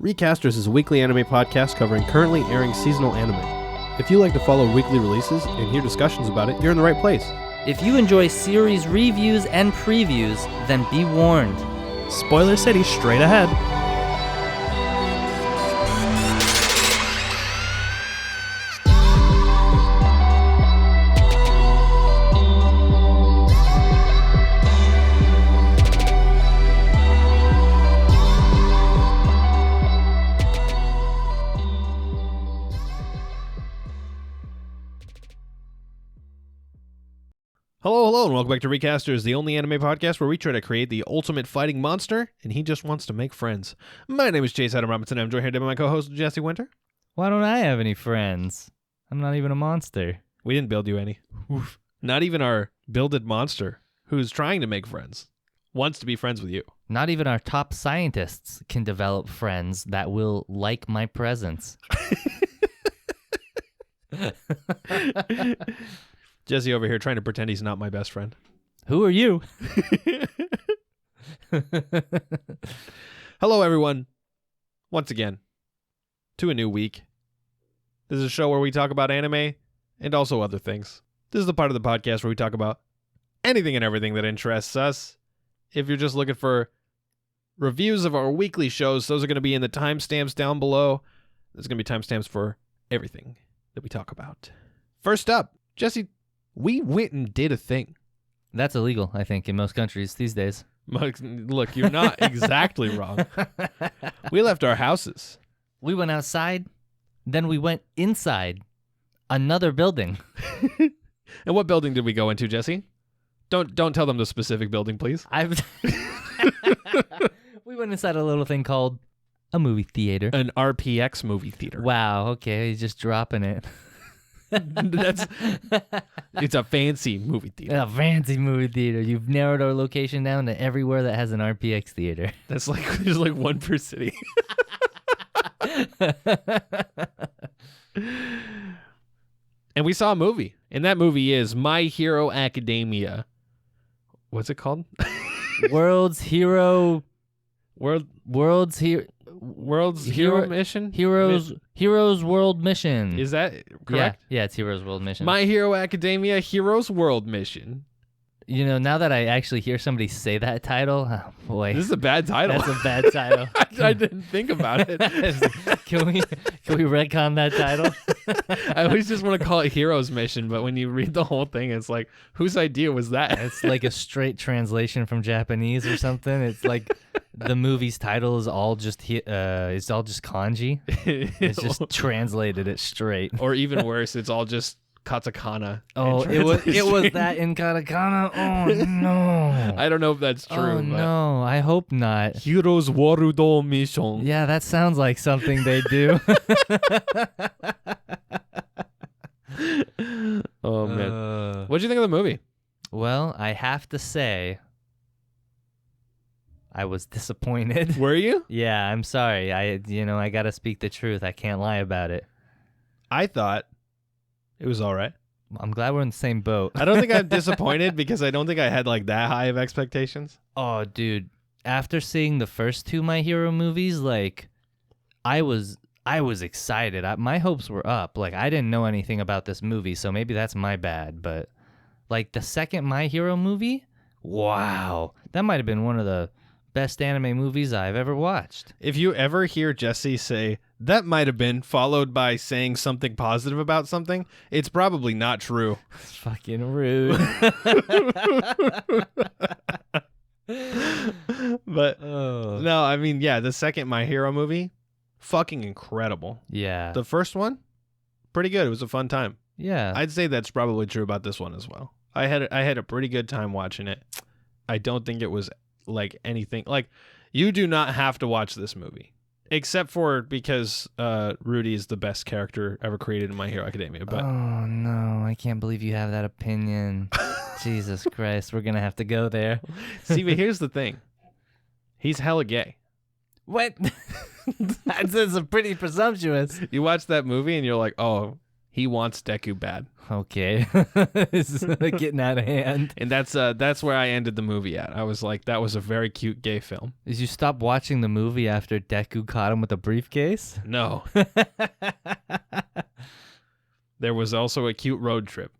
Recasters is a weekly anime podcast covering currently airing seasonal anime. If you like to follow weekly releases and hear discussions about it, you're in the right place. If you enjoy series reviews and previews, then be warned. Spoiler City straight ahead. Hello, and welcome back to Recasters, the only anime podcast where we try to create the ultimate fighting monster, and he just wants to make friends. My name is Chase Adam Robinson. I'm joined here today by my co-host, Jesse Winter. Why don't I have any friends? I'm not even a monster. We didn't build you any. Oof. Not even our builded monster, who's trying to make friends, wants to be friends with you. Not even our top scientists can develop friends that will like my presence. Jesse over here trying to pretend he's not my best friend. Who are you? Hello, everyone. Once again, to a new week. This is a show where we talk about anime and also other things. This is the part of the podcast where we talk about anything and everything that interests us. If you're just looking for reviews of our weekly shows, those are going to be in the timestamps down below. There's going to be timestamps for everything that we talk about. First up, Jesse, we went and did a thing. That's illegal, I think, in most countries these days. Look, you're not exactly wrong. We left our houses. We went outside, then we went inside another building. And what building did we go into, Jesse? Don't tell them the specific building, please. We went inside a little thing called a movie theater. An RPX movie theater. Wow, okay, he's just dropping it. It's a fancy movie theater. A fancy movie theater. You've narrowed our location down to everywhere that has an RPX theater. That's like there's like one per city. And we saw a movie. And that movie is My Hero Academia. What's it called? World's Hero Mission? Heroes World Mission. Is that correct? Yeah, it's Heroes World Mission. My Hero Academia Heroes World Mission. You know, now that I actually hear somebody say that title, oh boy. This is a bad title. That's a bad title. I didn't think about it. Can we retcon that title? I always just want to call it Heroes Mission, but when you read the whole thing, it's like, whose idea was that? It's like a straight translation from Japanese or something. It's like the movie's title is all just it's all just kanji. It's just translated it straight. Or even worse, it's all just katakana. Oh, it was that in katakana? Oh, no. I don't know if that's true. Oh, no. I hope not. Heroes World Mission. Yeah, that sounds like something they do. Oh, man. What'd you think of the movie? Well, I have to say, I was disappointed. Were you? Yeah, I'm sorry. I got to speak the truth. I can't lie about it. I thought it was all right. I'm glad we're in the same boat. I don't think I'm disappointed because I don't think I had like that high of expectations. Oh, dude. After seeing the first two My Hero movies, like, I was excited. My hopes were up. Like, I didn't know anything about this movie, so maybe that's my bad. But, like, the second My Hero movie, wow. That might have been one of the best anime movies I've ever watched. If you ever hear Jesse say, that might have been, followed by saying something positive about something, it's probably not true. It's fucking rude. But, no, I mean, yeah, the second My Hero movie, fucking incredible. Yeah. The first one, pretty good. It was a fun time. Yeah. I'd say that's probably true about this one as well. I had a pretty good time watching it. I don't think it was like anything like you do not have to watch this movie except for because Rudy is the best character ever created in My Hero Academia. But oh no, I can't believe you have that opinion. Jesus Christ, we're gonna have to go there. See, but here's the thing, he's hella gay. What? That's pretty presumptuous. You watch that movie and you're like, oh, He wants Deku bad. Okay. It's getting out of hand. And that's where I ended the movie at. I was like, that was a very cute gay film. Did you stop watching the movie after Deku caught him with a briefcase? No. There was also a cute road trip.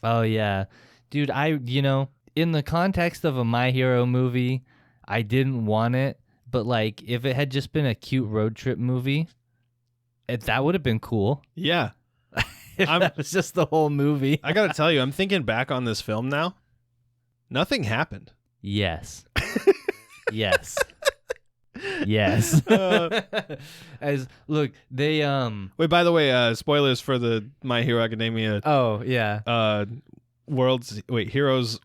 Oh, yeah. Dude, in the context of a My Hero movie, I didn't want it. But, like, if it had just been a cute road trip movie, that would have been cool. Yeah. If that was just the whole movie. I gotta tell you, I'm thinking back on this film now. Nothing happened. Yes. Yes. Yes. Look, they Wait, by the way, spoilers for the My Hero Academia Oh, yeah. Heroes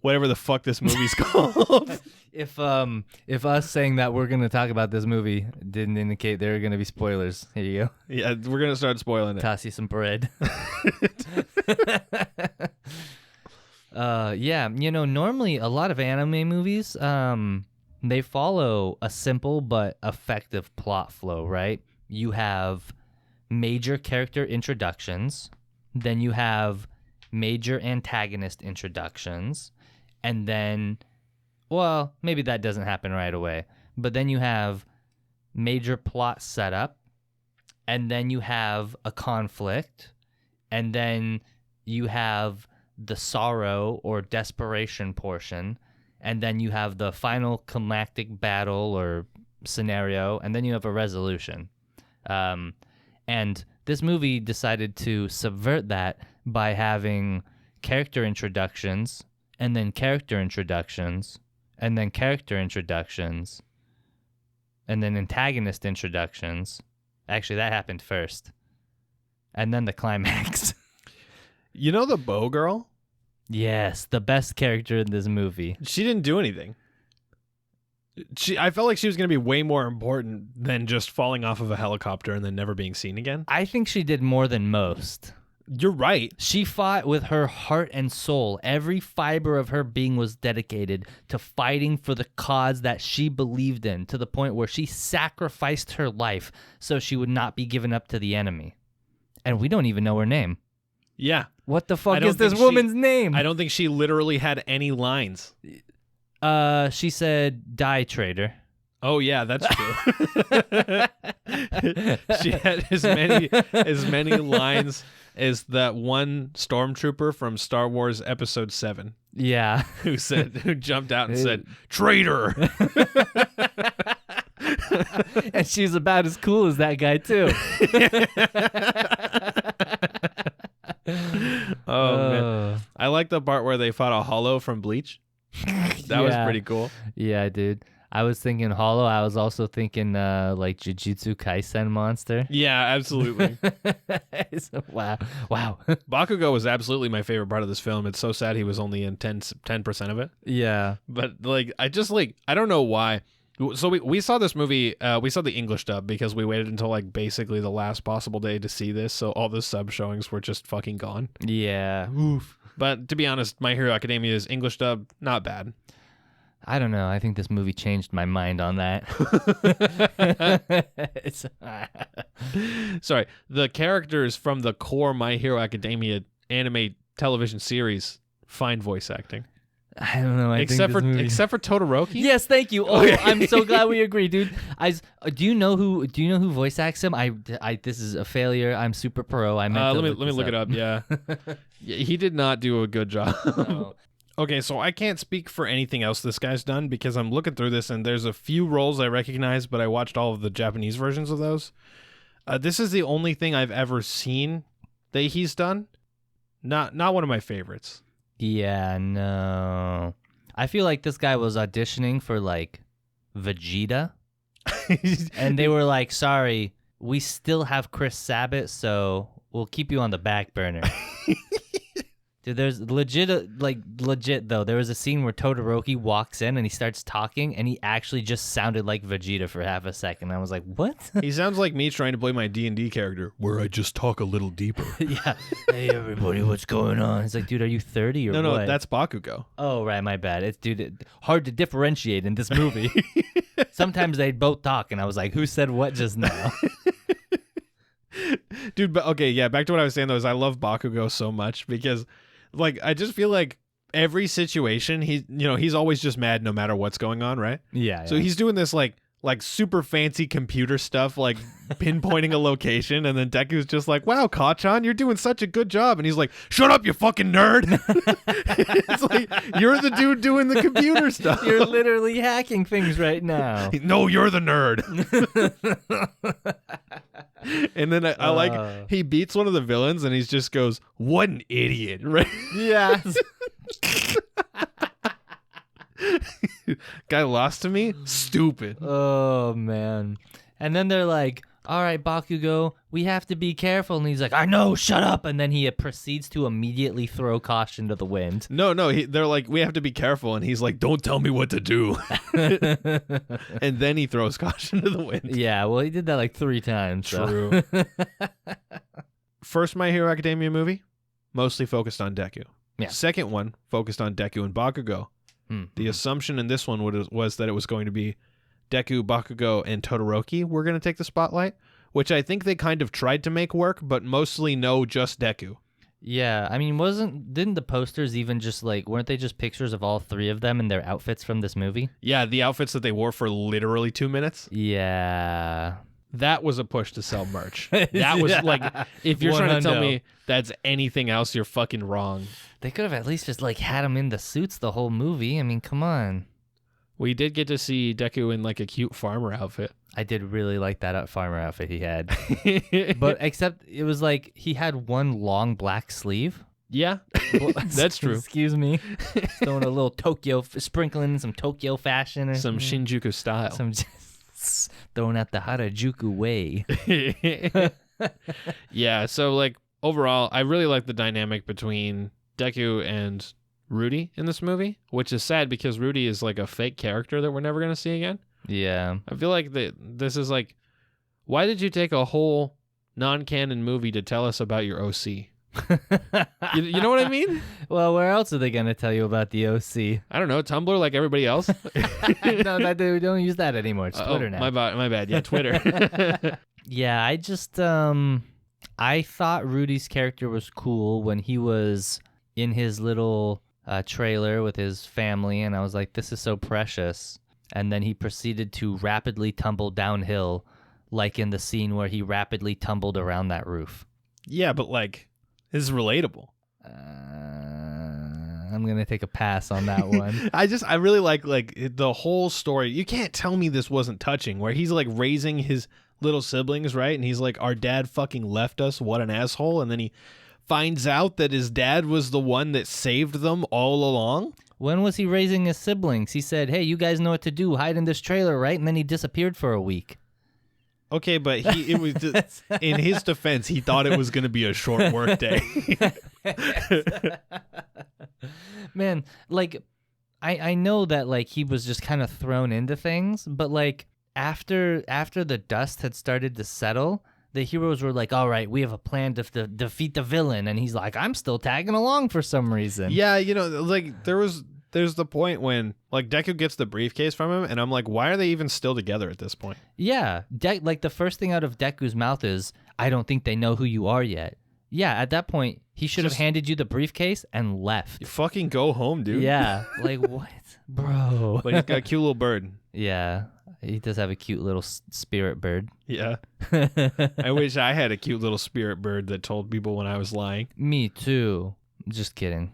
whatever the fuck this movie's called. If us saying that we're gonna talk about this movie didn't indicate there are gonna be spoilers, here you go. Yeah, we're gonna start spoiling it. Toss you some bread. Yeah, normally a lot of anime movies, they follow a simple but effective plot flow, right? You have major character introductions, then you have major antagonist introductions, and then, well, maybe that doesn't happen right away, but then you have major plot setup, and then you have a conflict, and then you have the sorrow or desperation portion, and then you have the final climactic battle or scenario, and then you have a resolution. And this movie decided to subvert that by having character introductions, and then character introductions, and then character introductions, and then antagonist introductions. Actually, that happened first. And then the climax. You know the bow girl? Yes, the best character in this movie. She didn't do anything. I felt like she was going to be way more important than just falling off of a helicopter and then never being seen again. I think she did more than most. You're right. She fought with her heart and soul. Every fiber of her being was dedicated to fighting for the cause that she believed in, to the point where she sacrificed her life so she would not be given up to the enemy. And we don't even know her name. Yeah. What the fuck is this woman's name? I don't think she literally had any lines. She said, "Die, traitor." Oh yeah, that's true. She had as many lines as that one stormtrooper from Star Wars Episode 7. Yeah. Who jumped out and said, "Traitor." And she's about as cool as that guy too. Oh man. I like the part where they fought a Hollow from Bleach. That was pretty cool. Yeah, dude. I was thinking Hollow. I was also thinking like Jujutsu Kaisen monster. Yeah, absolutely. Wow. Bakugo was absolutely my favorite part of this film. It's so sad he was only in 10% of it. Yeah. But I don't know why. So we saw this movie, we saw the English dub because we waited until basically the last possible day to see this, so all the sub showings were just fucking gone. Yeah. Oof. But to be honest, My Hero Academia's English dub, not bad. I don't know. I think this movie changed my mind on that. Sorry. The characters from the core My Hero Academia anime television series, fine voice acting. I don't know. Except for Todoroki? Yes, thank you. Oh, I'm so glad we agree, dude. Do you know who voice acts him? This is a failure. I'm super pro. I meant let me look it up. Yeah. Yeah, he did not do a good job. No. Okay, so I can't speak for anything else this guy's done because I'm looking through this and there's a few roles I recognize, but I watched all of the Japanese versions of those. This is the only thing I've ever seen that he's done. Not one of my favorites. Yeah, no. I feel like this guy was auditioning for Vegeta. And they were like, "Sorry, we still have Chris Sabat, so we'll keep you on the back burner." Dude, there's legit though. There was a scene where Todoroki walks in and he starts talking, and he actually just sounded like Vegeta for half a second. I was like, "What?" He sounds like me trying to play my D&D character, where I just talk a little deeper. Yeah. Hey everybody, what's going on? It's like, dude, are you 30 or what? No, that's Bakugo. Oh right, my bad. It's hard to differentiate in this movie. Sometimes they both talk, and I was like, "Who said what just now?" Dude, but okay, yeah, back to what I was saying though is I love Bakugo so much because like I just feel like every situation he's always just mad no matter what's going on, right? Yeah. So he's doing this like super fancy computer stuff, like pinpointing a location, and then Deku's just like, wow, Kachan, you're doing such a good job. And he's like, shut up, you fucking nerd. It's like, you're the dude doing the computer stuff. You're literally hacking things right now. No, you're the nerd. And then I like, he beats one of the villains and he just goes, what an idiot, right? Yeah. Guy lost to me? Stupid. Oh, man. And then they're like, all right, Bakugo, we have to be careful. And he's like, I know, shut up. And then he proceeds to immediately throw caution to the wind. No, they're like, we have to be careful. And he's like, don't tell me what to do. And then he throws caution to the wind. Yeah, well, he did that like 3 times. True. First My Hero Academia movie, mostly focused on Deku. Yeah. Second one, focused on Deku and Bakugo. The assumption in this one was that it was going to be Deku, Bakugo, and Todoroki were going to take the spotlight, which I think they kind of tried to make work, but mostly no, just Deku. Yeah, I mean, didn't the posters even just like, weren't they just pictures of all 3 of them and their outfits from this movie? Yeah, the outfits that they wore for literally 2 minutes. Yeah. That was a push to sell merch. That was like, if you're trying to tell me that's anything else, you're fucking wrong. They could have at least just like had him in the suits the whole movie. I mean, come on. We did get to see Deku in like a cute farmer outfit. I did really like that farmer outfit he had. But except it was like he had one long black sleeve. Yeah, that's true. Excuse me. Throwing a little sprinkling some Tokyo fashion. Or some Shinjuku style. Some throwing out the Harajuku way. Yeah, so like overall, I really like the dynamic between Deku and Rudy in this movie, which is sad because Rudy is like a fake character that we're never going to see again. Yeah. I feel like this is like, why did you take a whole non-canon movie to tell us about your OC? You know what I mean? Well, where else are they going to tell you about the OC? I don't know, Tumblr like everybody else? No, they don't use that anymore. It's Twitter now. My bad. Yeah, Twitter. Yeah, I just, I thought Rudy's character was cool when he was in his little trailer with his family, and I was like, this is so precious. And then he proceeded to rapidly tumble downhill, like in the scene where he rapidly tumbled around that roof. Yeah, but like, this is relatable. I'm going to take a pass on that one. I really like the whole story. You can't tell me this wasn't touching, where he's like raising his little siblings, right? And he's like, our dad fucking left us, what an asshole. And then he finds out that his dad was the one that saved them all along. When was he raising his siblings? He said, hey, you guys know what to do, hide in this trailer, right? And then he disappeared for a week. Okay, but it was in his defense, he thought it was going to be a short work day. Man, like, I know that like he was just kind of thrown into things, but like after the dust had started to settle, the heroes were like, all right, we have a plan to defeat the villain. And he's like, I'm still tagging along for some reason. Yeah, like there's the point when like Deku gets the briefcase from him, and I'm like, why are they even still together at this point? Yeah, like the first thing out of Deku's mouth is, I don't think they know who you are yet. Yeah, at that point, he should have handed you the briefcase and left. You fucking go home, dude. Yeah, like what? Bro. But he's got a cute little bird. Yeah, he does have a cute little spirit bird. Yeah. I wish I had a cute little spirit bird that told people when I was lying. Me too. Just kidding.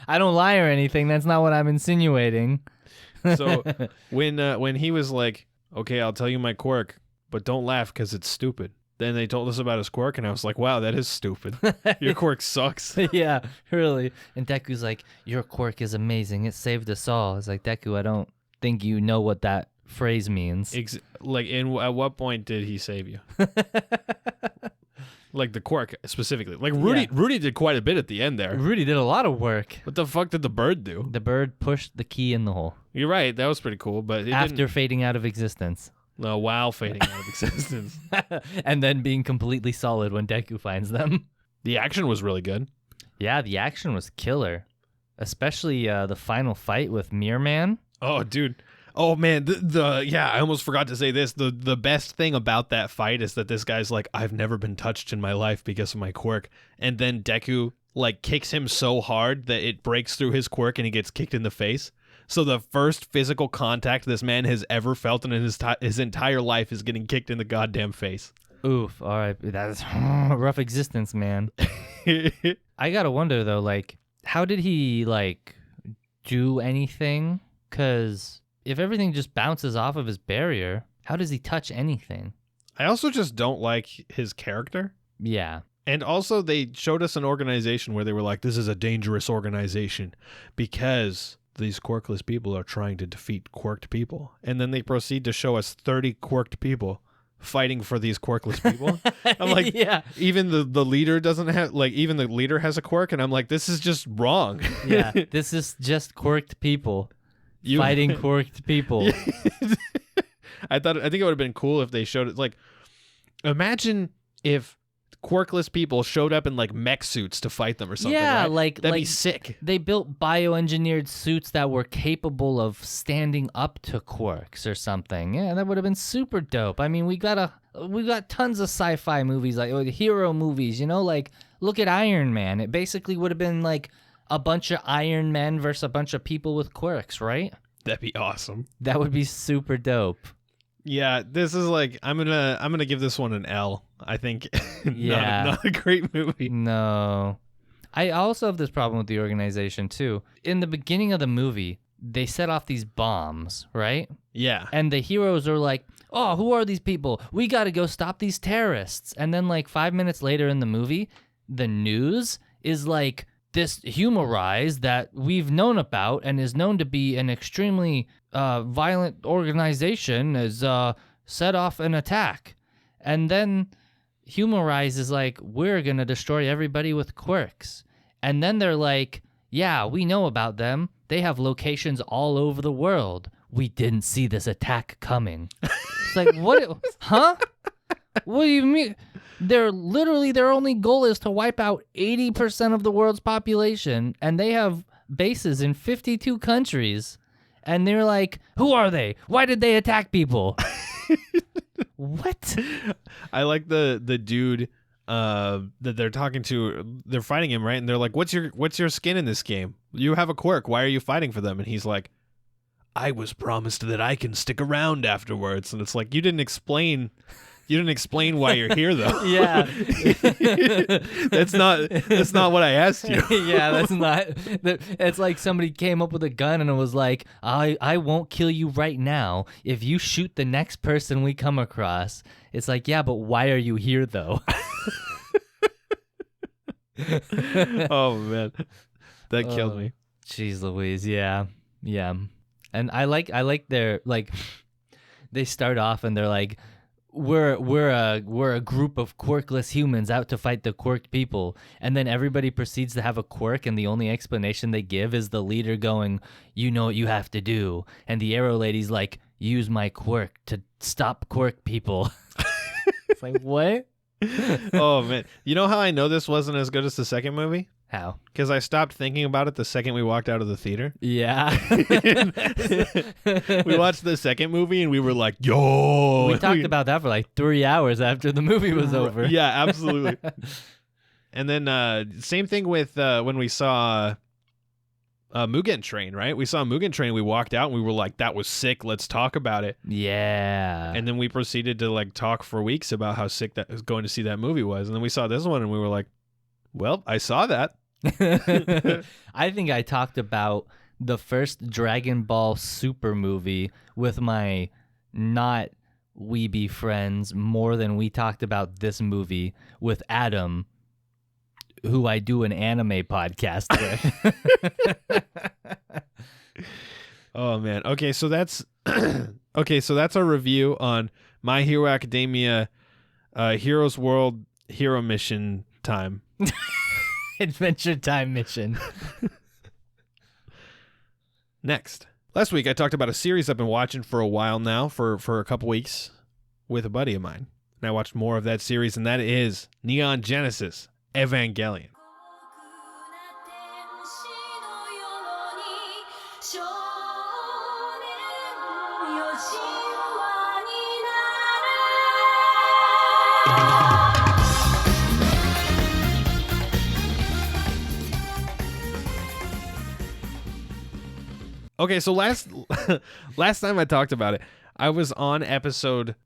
I don't lie or anything. That's not what I'm insinuating. So when he was like, okay, I'll tell you my quirk, but don't laugh because it's stupid. Then they told us about his quirk, and I was like, wow, that is stupid. Your quirk sucks. Yeah, really. And Deku's like, your quirk is amazing. It saved us all. It's like, Deku, I don't think you know what that phrase means. At what point did he save you? Like the quirk specifically. Like Rudy did quite a bit at the end there. Rudy did a lot of work. What the fuck did the bird do? The bird pushed the key in the hole. You're right. That was pretty cool, but after fading out of existence. No, while fading out of existence. And then being completely solid when Deku finds them. The action was really good. Yeah, the action was killer. Especially the final fight with Mirror Man. Oh, dude. Oh man, I almost forgot to say this. The best thing about that fight is that this guy's like, I've never been touched in my life because of my quirk. And then Deku like kicks him so hard that it breaks through his quirk and he gets kicked in the face. So the first physical contact this man has ever felt in his entire life is getting kicked in the goddamn face. Oof. All right. That's a rough existence, man. I gotta wonder though, like, how did he like do anything? Because if everything just bounces off of his barrier, how does he touch anything? I also just don't like his character. Yeah. And also they showed us an organization where they were like, this is a dangerous organization because these quirkless people are trying to defeat quirked people. And then they proceed to show us 30 quirked people fighting for these quirkless people. I'm like, yeah. Even the leader doesn't have, like, even the leader has a quirk. And I'm like, this is just wrong. Yeah. This is just quirked people. Fighting quirked people. I think it would have been cool if they showed it. Like, imagine if quirkless people showed up in like mech suits to fight them or something. Yeah, right? That'd like be sick. They built bioengineered suits that were capable of standing up to quirks or something. Yeah, that would have been super dope. I mean, we got tons of sci-fi movies, like hero movies. You know, like look at Iron Man. It basically would have been like a bunch of Iron Men versus a bunch of people with quirks, right? That'd be awesome. That would be super dope. Yeah, this is like I'm gonna give this one an L. I think. Yeah, not a great movie. No, I also have this problem with the organization too. In the beginning of the movie, they set off these bombs, right? Yeah, and the heroes are like, "Oh, who are these people? We got to go stop these terrorists." And then like 5 minutes later in the movie, the news is like, this Humorize that we've known about and is known to be an extremely violent organization has set off an attack. And then Humorize is like, we're going to destroy everybody with quirks. And then they're like, yeah, we know about them. They have locations all over the world. We didn't see this attack coming. It's like, what? Huh? What do you mean? Their only goal is to wipe out 80% of the world's population, and they have bases in 52 countries. And they're like, who are they? Why did they attack people? What? I like the dude that they're talking to. They're fighting him, right? And they're like, what's your skin in this game? You have a quirk. Why are you fighting for them? And he's like, I was promised that I can stick around afterwards. And it's like, you didn't explain why you're here, though. Yeah. That's not what I asked you. Yeah, that's not. It's like somebody came up with a gun and it was like, I won't kill you right now if you shoot the next person we come across. It's like, yeah, but why are you here, though? Oh, man. That killed me. Jeez Louise, yeah. Yeah. And I like their, like, they start off and they're like, we're a group of quirkless humans out to fight the quirked people, and then everybody proceeds to have a quirk, and the only explanation they give is the leader going, you know what you have to do, and the arrow lady's like, use my quirk to stop quirk people. It's like, what? Oh man, you know how I know this wasn't as good as the second movie? How? Because I stopped thinking about it the second we walked out of the theater. Yeah. We watched the second movie and we were like, yo. We talked about that for like 3 hours after the movie was over. Yeah, absolutely. And then same thing with when we saw Mugen Train, right? We saw Mugen Train, we walked out and we were like, that was sick, let's talk about it. Yeah. And then we proceeded to like talk for weeks about how sick that going to see that movie was. And then we saw this one and we were like, well, I saw that. I think I talked about the first Dragon Ball Super movie with my not weeby friends more than we talked about this movie with Adam, who I do an anime podcast with. Oh man. Okay, so that's our review on My Hero Academia Heroes World Hero Mission Time. Adventure Time Mission. Next. Last week I talked about a series I've been watching for a while now, for a couple weeks, with a buddy of mine. And I watched more of that series, and that is Neon Genesis Evangelion. Okay, so last time I talked about it, I was on episode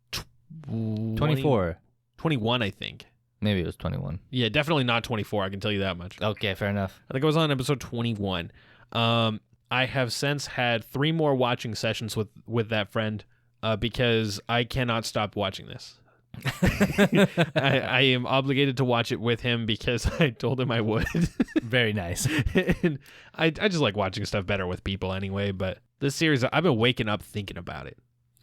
24. 21, I think. Maybe it was 21. Yeah, definitely not 24. I can tell you that much. Okay, fair enough. I think I was on episode 21. I have since had 3 more watching sessions with that friend because I cannot stop watching this. I am obligated to watch it with him because I told him I would. Very nice. And I just like watching stuff better with people anyway, but this series, I've been waking up thinking about it.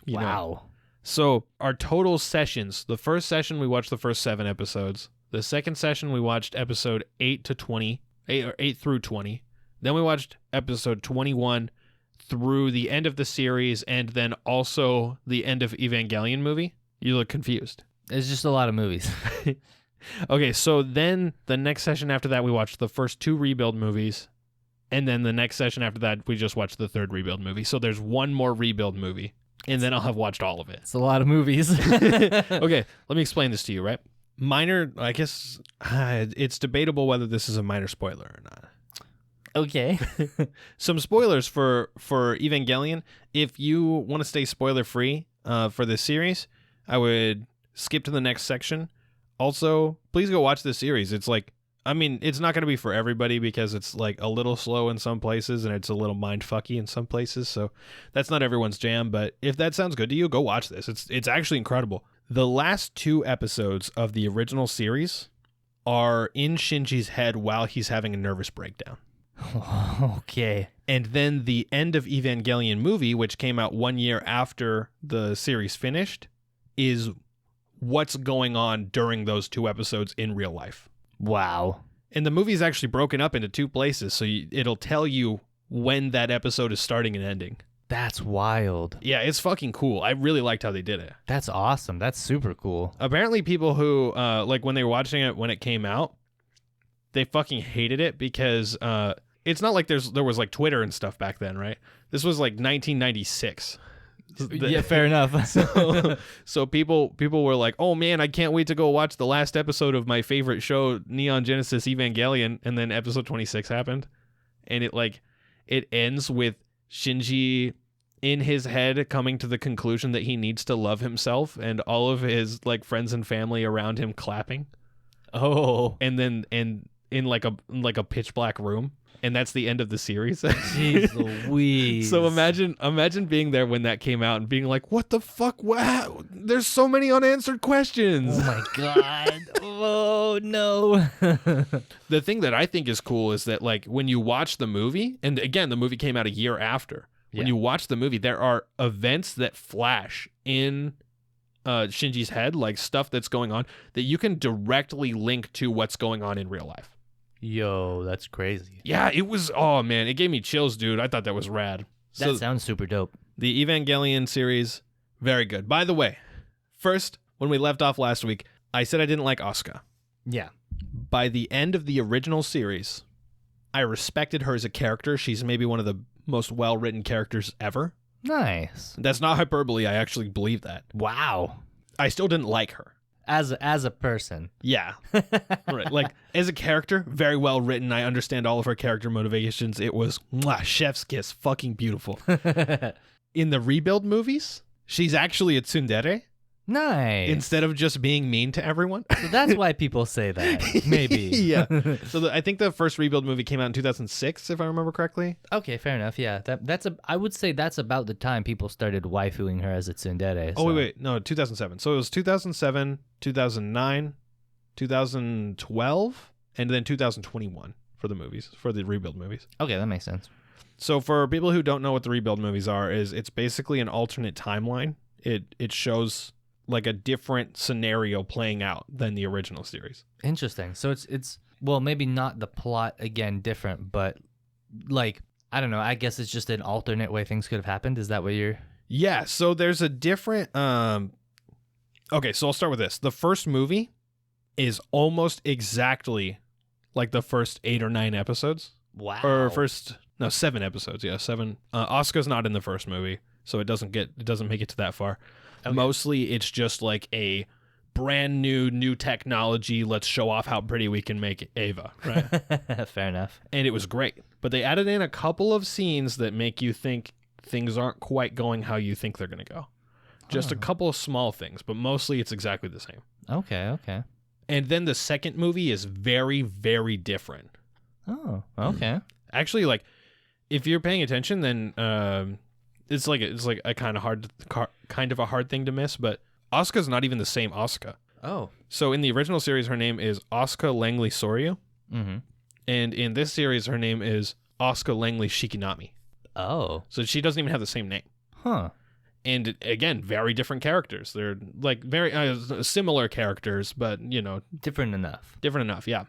You know? Wow. So our total sessions, the first session we watched the first 7 episodes. The second session we watched episode 8 through 20. Then we watched episode 21 through the end of the series and then also the end of Evangelion movie. You look confused. It's just a lot of movies. Okay, so then the next session after that we watched the first 2 Rebuild movies. And then the next session after that we just watched the 3rd Rebuild movie. So there's 1 more Rebuild movie. And then I'll have watched all of it. It's a lot of movies. Okay, let me explain this to you, right? Minor, I guess it's debatable whether this is a minor spoiler or not. Okay. Some spoilers for Evangelion. If you want to stay spoiler free for this series, I would skip to the next section. Also, please go watch this series. It's like, I mean, it's not going to be for everybody because it's like a little slow in some places and it's a little mindfucky in some places. So that's not everyone's jam. But if that sounds good to you, go watch this. It's actually incredible. The last 2 episodes of the original series are in Shinji's head while he's having a nervous breakdown. Okay. And then the end of Evangelion movie, which came out 1 year after the series finished, is what's going on during those 2 episodes in real life. Wow. And the movie is actually broken up into 2 places, so it'll tell you when that episode is starting and ending. That's wild. Yeah, it's fucking cool. I really liked how they did it. That's awesome. That's super cool. Apparently people who, like when they were watching it when it came out, they fucking hated it because it's not like there was like Twitter and stuff back then, right? This was like 1996. Yeah, fair enough. So people were like, "Oh man, I can't wait to go watch the last episode of my favorite show, Neon Genesis Evangelion." And then episode 26 happened, and it ends with Shinji in his head coming to the conclusion that he needs to love himself, and all of his like friends and family around him clapping. Oh, And then in like a pitch black room. And that's the end of the series. jeez Louise. So imagine being there when that came out and being like, what the fuck? Wow, there's so many unanswered questions. Oh my god. Oh no. The thing that I think is cool is that like when you watch the movie, and again, the movie came out a year after. When Yeah. you watch the movie, there are events that flash in Shinji's head, like stuff that's going on that you can directly link to what's going on in real life. Yo, that's crazy. Yeah, it was, oh man, it gave me chills, dude. I thought that was rad. That sounds super dope. The Evangelion series, very good. By the way, first, when we left off last week, I said I didn't like Asuka. Yeah. By the end of the original series, I respected her as a character. She's maybe one of the most well-written characters ever. Nice. That's not hyperbole. I actually believe that. Wow. I still didn't like her. As a person. Yeah. Right. Like, as a character, very well written. I understand all of her character motivations. It was, chef's kiss, fucking beautiful. In the Rebuild movies, she's actually a tsundere Nice. instead of just being mean to everyone. So that's why people say that. Maybe. Yeah. So I think the first Rebuild movie came out in 2006, if I remember correctly. Okay, fair enough. Yeah, I would say that's about the time people started waifuing her as a tsundere. Oh, so. wait. No, 2007. So it was 2007, 2009, 2012, and then 2021 for the movies, for the Rebuild movies. Okay, that makes sense. So for people who don't know what the Rebuild movies are, it's basically an alternate timeline. It shows like a different scenario playing out than the original series. Interesting. So it's well, maybe not the plot again different, but like I don't know. I guess it's just an alternate way things could have happened. Is that what you're? Yeah. So there's a different. Okay, so I'll start with this. The first movie is almost exactly like the first 8 or 9 episodes. Wow. Or 7 episodes. Yeah, 7. Asuka's not in the first movie, so it doesn't make it to that far. Okay. Mostly it's just like a brand new technology. Let's show off how pretty we can make Ava, right? Fair enough. And it was great. But they added in a couple of scenes that make you think things aren't quite going how you think they're going to go. Just a couple of small things, but mostly it's exactly the same. Okay. And then the second movie is very, very different. Oh, okay. Actually, like, if you're paying attention, then it's like a kind of a hard thing to miss. But Asuka's not even the same Asuka. Oh. So in the original series, her name is Asuka Langley Soryu. Mm-hmm. And in this series, her name is Asuka Langley Shikinami. Oh. So she doesn't even have the same name. Huh. And again, very different characters. They're like very similar characters, but, you know. Different enough. Different enough, yeah.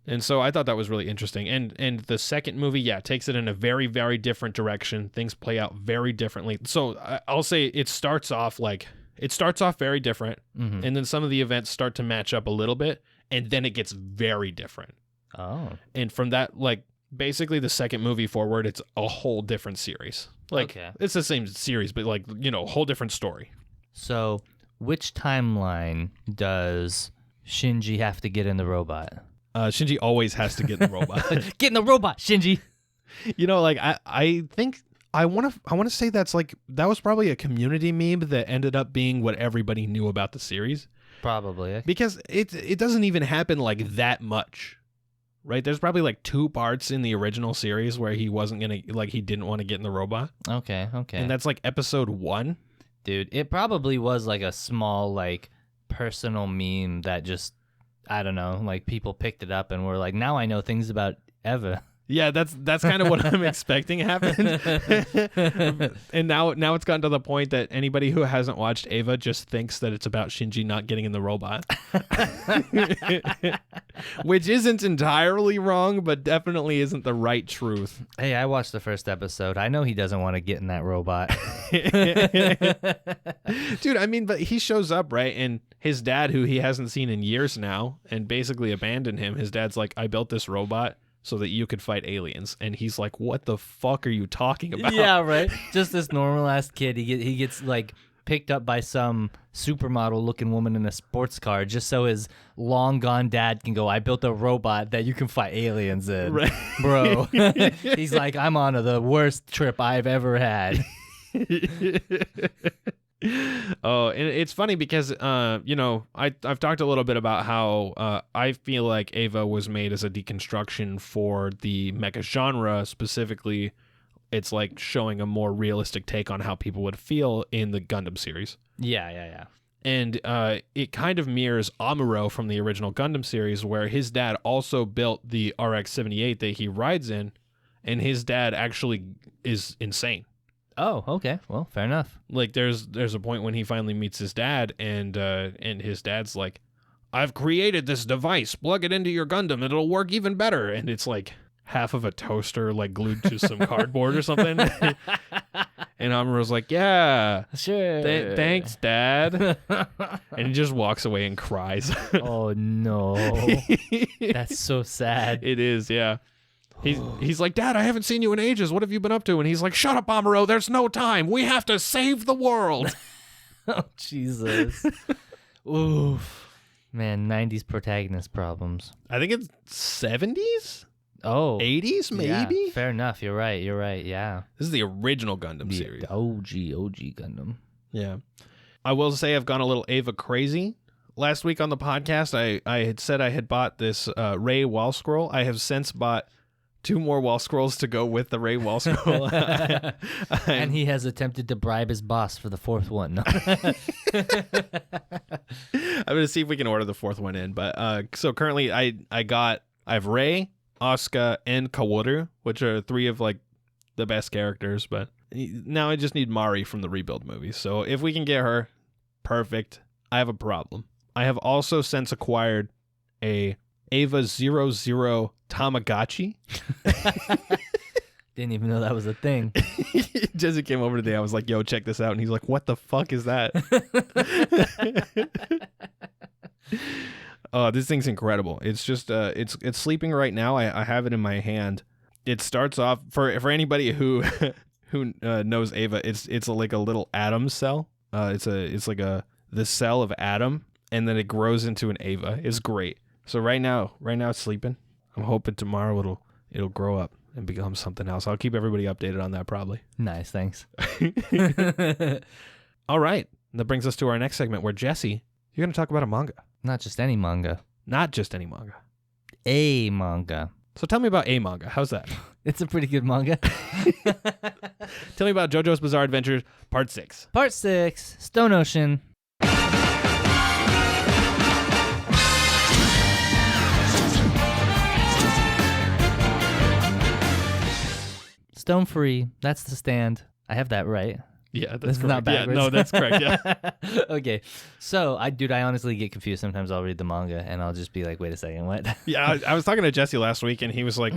And so I thought that was really interesting. And the second movie, yeah, takes it in a very, very different direction. Things play out very differently. So I'll say it starts off very different. Mm-hmm. And then some of the events start to match up a little bit. And then it gets very different. Oh. And from that, like, basically the second movie forward, it's a whole different series. Like, Okay. It's the same series, but, like, you know, a whole different story. So, which timeline does Shinji have to get in the robot? Shinji always has to get in the robot. Get in the robot, Shinji! You know, like, I think I want to say that was probably a community meme that ended up being what everybody knew about the series. Probably. Because it doesn't even happen, like, that much. Right, there's probably like 2 parts in the original series where he didn't want to get in the robot. Okay. And that's like episode 1. Dude, it probably was like a small, like, personal meme that just, I don't know, like people picked it up and were like, now I know things about Eva. Yeah, that's kind of what I'm expecting happened. And now it's gotten to the point that anybody who hasn't watched Eva just thinks that it's about Shinji not getting in the robot. Which isn't entirely wrong, but definitely isn't the right truth. Hey, I watched the first episode. I know he doesn't want to get in that robot. Dude, I mean, but he shows up, right? And his dad, who he hasn't seen in years now, and basically abandoned him, his dad's like, I built this robot so that you could fight aliens. And he's like, what the fuck are you talking about? Yeah, right. Just this normal ass kid. He gets like picked up by some supermodel looking woman in a sports car just so his long gone dad can go, I built a robot that you can fight aliens in. Right. Bro. He's like, I'm on the worst trip I've ever had. Oh, and it's funny because you know, I've talked a little bit about how I feel like Eva was made as a deconstruction for the mecha genre. Specifically, it's like showing a more realistic take on how people would feel in the Gundam series. Yeah. And it kind of mirrors Amuro from the original Gundam series, where his dad also built the RX-78 that he rides in, and his dad actually is insane. Oh, okay. Well, fair enough. Like there's a point when he finally meets his dad, and his dad's like, I've created this device, plug it into your Gundam, it'll work even better. And it's like half of a toaster like glued to some cardboard or something. And Amuro's like, yeah, sure. Thanks, Dad. And he just walks away and cries. Oh no. That's so sad. It is, yeah. He's like, Dad, I haven't seen you in ages. What have you been up to? And he's like, shut up, Amuro. There's no time. We have to save the world. Oh, Jesus. Oof. Man, 90s protagonist problems. I think it's 70s? Oh. 80s, maybe? Yeah, fair enough. You're right. Yeah. This is the original Gundam series. The OG Gundam. Yeah. I will say I've gone a little Eva crazy. Last week on the podcast, I had said I had bought this Ray wall scroll. I have since bought 2 more wall scrolls to go with the Ray wall scroll. And he has attempted to bribe his boss for the 4th one. No. I'm going to see if we can order the 4th one in. But so currently I have Ray, Asuka, and Kaworu, which are 3 of like the best characters. But now I just need Mari from the Rebuild movies. So if we can get her, perfect. I have a problem. I have also since acquired a Eva 00 Tamagotchi. Didn't even know that was a thing. Jesse came over today. I was like, yo, check this out. And he's like, what the fuck is that? Oh, this thing's incredible. It's just, it's sleeping right now. I have it in my hand. It starts off, for anybody who knows Eva, it's like a little atom cell. It's like the cell of Adam, and then it grows into an Eva. It's great. So right now it's sleeping. I'm hoping tomorrow it'll grow up and become something else. I'll keep everybody updated on that probably. Nice, thanks. All right. That brings us to our next segment where Jesse, you're going to talk about a manga. Not just any manga. Not just any manga. A manga. So tell me about a manga. How's that? It's a pretty good manga. Tell me about JoJo's Bizarre Adventures Part 6. Part 6, Stone Ocean. Stone free. That's the stand. I have that right. Yeah, that's This is correct. not backwards. Yeah, no, that's correct. Yeah. Okay. So, I honestly get confused. Sometimes I'll read the manga and I'll just be like, wait a second, what? Yeah, I was talking to Jesse last week and he was like,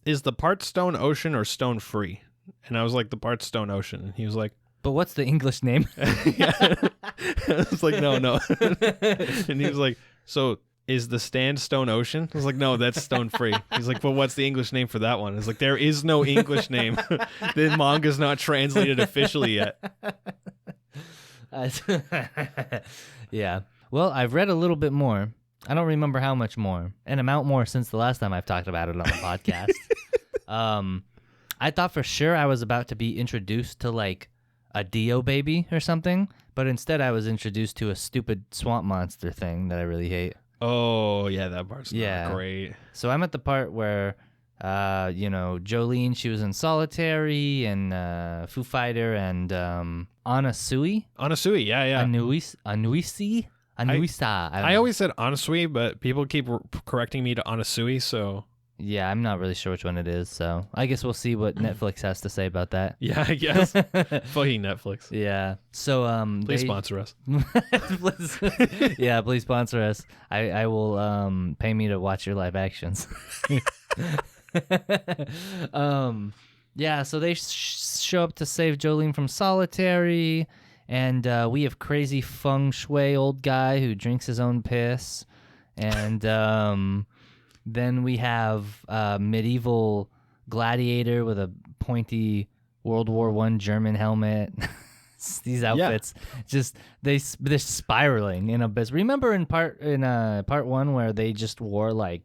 is the part Stone Ocean or Stone Free? And I was like, the part Stone Ocean. And he was like, But what's the English name? yeah. I was like, no. And he was like, so is the stand Stone Ocean? I was like, no, that's Stone Free. He's like, well, what's the English name for that one? I was like, there is no English name. The manga's not translated officially yet. Yeah. Well, I've read a little bit more. I don't remember how much more. An amount more since the last time I've talked about it on the podcast. I thought for sure I was about to be introduced to like a Dio baby or something, but instead I was introduced to a stupid swamp monster thing that I really hate. Oh, yeah, that part's not great. So I'm at the part where, Jolene, she was in Solitary and Foo Fighter and Anasui. Anasui, yeah. Anuisa. I always said Anasui, but people keep correcting me to Anasui, so... Yeah, I'm not really sure which one it is, so I guess we'll see what Netflix has to say about that. Yeah, I guess. Fucking Netflix. Yeah. So please sponsor us. Please sponsor us. I will pay me to watch your live actions. So they show up to save Jolene from Solitary, and we have crazy feng shui old guy who drinks his own piss, and then we have a medieval gladiator with a pointy World War I German helmet. These outfits, they're spiraling in abyss. Remember in part 1 where they just wore like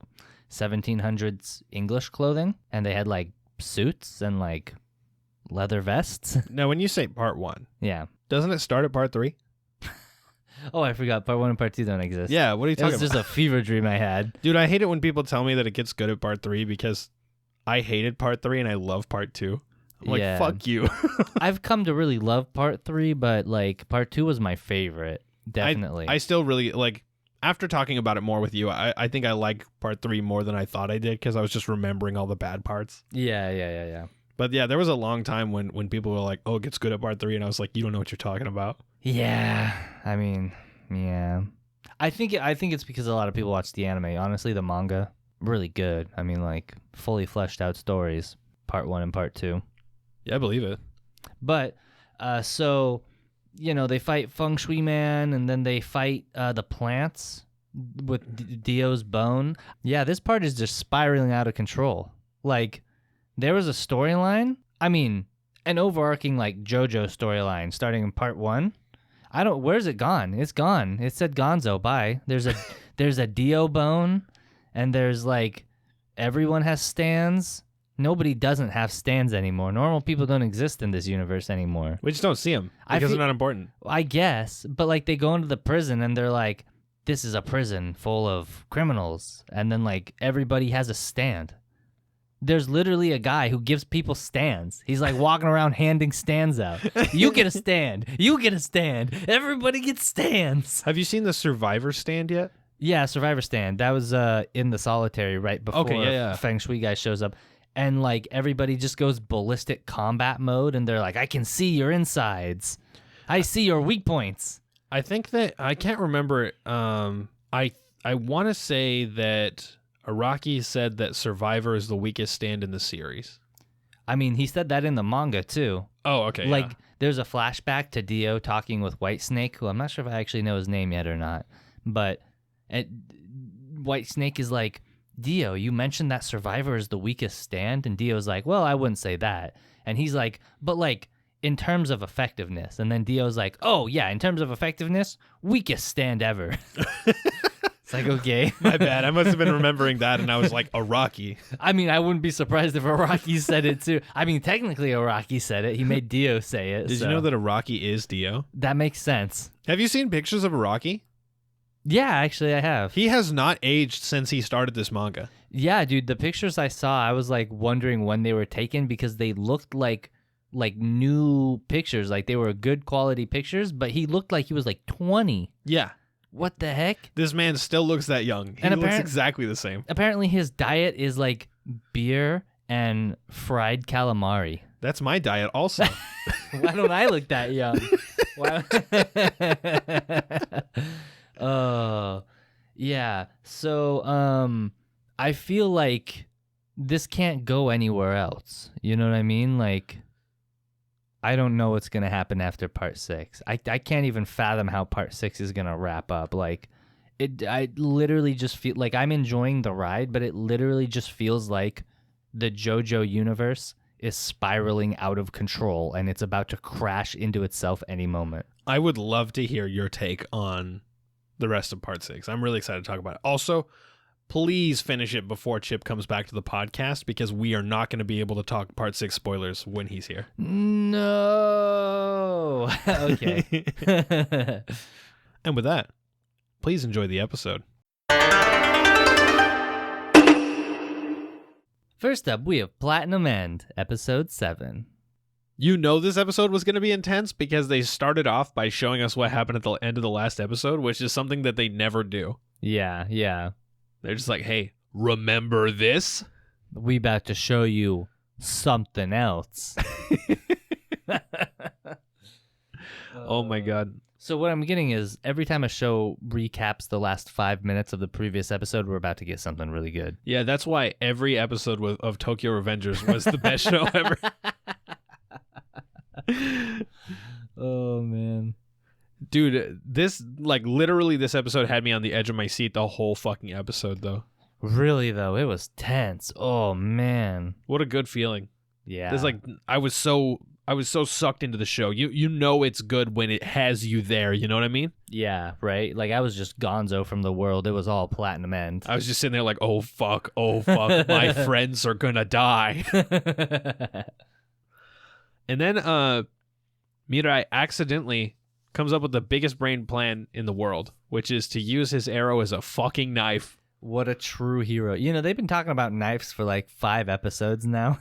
1700s English clothing and they had like suits and like leather vests? Now, when you say part 1, Yeah. doesn't it start at part 3? Oh, I forgot. Part 1 and Part 2 don't exist. Yeah, what are you talking about? It was just a fever dream I had. Dude, I hate it when people tell me that it gets good at part 3 because I hated part 3 and I love part 2. I'm like, fuck you. I've come to really love part 3, but like part 2 was my favorite. Definitely. I still really like, after talking about it more with you, I think I like part 3 more than I thought I did because I was just remembering all the bad parts. Yeah. But yeah, there was a long time when people were like, oh, it gets good at part 3. And I was like, you don't know what you're talking about. Yeah. I mean, yeah. I think it's because a lot of people watch the anime. Honestly, the manga, really good. I mean, like, fully fleshed out stories, part 1 and part 2. Yeah, I believe it. But, so, they fight Feng Shui Man, and then they fight the plants with Dio's bone. Yeah, this part is just spiraling out of control. Like, there was a storyline. I mean, an overarching, like, Jojo storyline starting in part 1. Where's it gone? It's gone. It said Gonzo, bye. There's a Dio bone, and there's, like, everyone has stands. Nobody doesn't have stands anymore. Normal people don't exist in this universe anymore. We just don't see them because they're not important. I guess. But, like, they go into the prison, and they're like, this is a prison full of criminals. And then, like, everybody has a stand. There's literally a guy who gives people stands. He's, like, walking around handing stands out. You get a stand. You get a stand. Everybody gets stands. Have you seen the Survivor stand yet? Yeah, Survivor stand. That was in the Solitary right before Feng Shui guy shows up. And, like, everybody just goes ballistic combat mode, and they're like, I can see your insides. I see your weak points. I think that, I can't remember, I want to say that Araki said that Survivor is the weakest stand in the series. I mean, he said that in the manga, too. Oh, okay, Like, yeah. There's a flashback to Dio talking with Whitesnake, who I'm not sure if I actually know his name yet or not, but Whitesnake is like, Dio, you mentioned that Survivor is the weakest stand, and Dio's like, well, I wouldn't say that. And he's like, but like, in terms of effectiveness. And then Dio's like, oh, yeah, in terms of effectiveness, weakest stand ever. like, okay. My bad. I must have been remembering that, and I was like, Araki. I mean, I wouldn't be surprised if Araki said it too. I mean, technically, Araki said it. He made Dio say it. Did you know that Araki is Dio? That makes sense. Have you seen pictures of Araki? Yeah, actually, I have. He has not aged since he started this manga. Yeah, dude, the pictures I saw, I was like wondering when they were taken because they looked like new pictures, like they were good quality pictures, but he looked like he was like 20. Yeah. What the heck? This man still looks that young. He looks exactly the same. Apparently his diet is like beer and fried calamari. That's my diet also. Why don't I look that young? Why? Yeah. So, I feel like this can't go anywhere else. You know what I mean? Like, I don't know what's gonna happen after part 6. I can't even fathom how part 6 is gonna wrap up. Like, I literally just feel like I'm enjoying the ride, but it literally just feels like the JoJo universe is spiraling out of control and it's about to crash into itself any moment. I would love to hear your take on the rest of part 6. I'm really excited to talk about it. Also, please finish it before Chip comes back to the podcast because we are not going to be able to talk part 6 spoilers when he's here. No. Okay. And with that, please enjoy the episode. First up, we have Platinum End, episode 7. You know this episode was going to be intense because they started off by showing us what happened at the end of the last episode, which is something that they never do. Yeah. They're just like, hey, remember this? We about to show you something else. Oh my God. So what I'm getting is every time a show recaps the last 5 minutes of the previous episode, we're about to get something really good. Yeah, that's why every episode of Tokyo Revengers was the best show ever. Oh, man. Dude, literally this episode had me on the edge of my seat the whole fucking episode, though. Really, though, it was tense. Oh, man. What a good feeling. Yeah. It's like, I was so sucked into the show. You know it's good when it has you there, you know what I mean? Yeah, right? Like, I was just gonzo from the world. It was all Platinum End. I was just sitting there like, oh, fuck, my friends are gonna die. And then Mirai accidentally comes up with the biggest brain plan in the world, which is to use his arrow as a fucking knife. What a true hero. You know, they've been talking about knives for like 5 episodes now.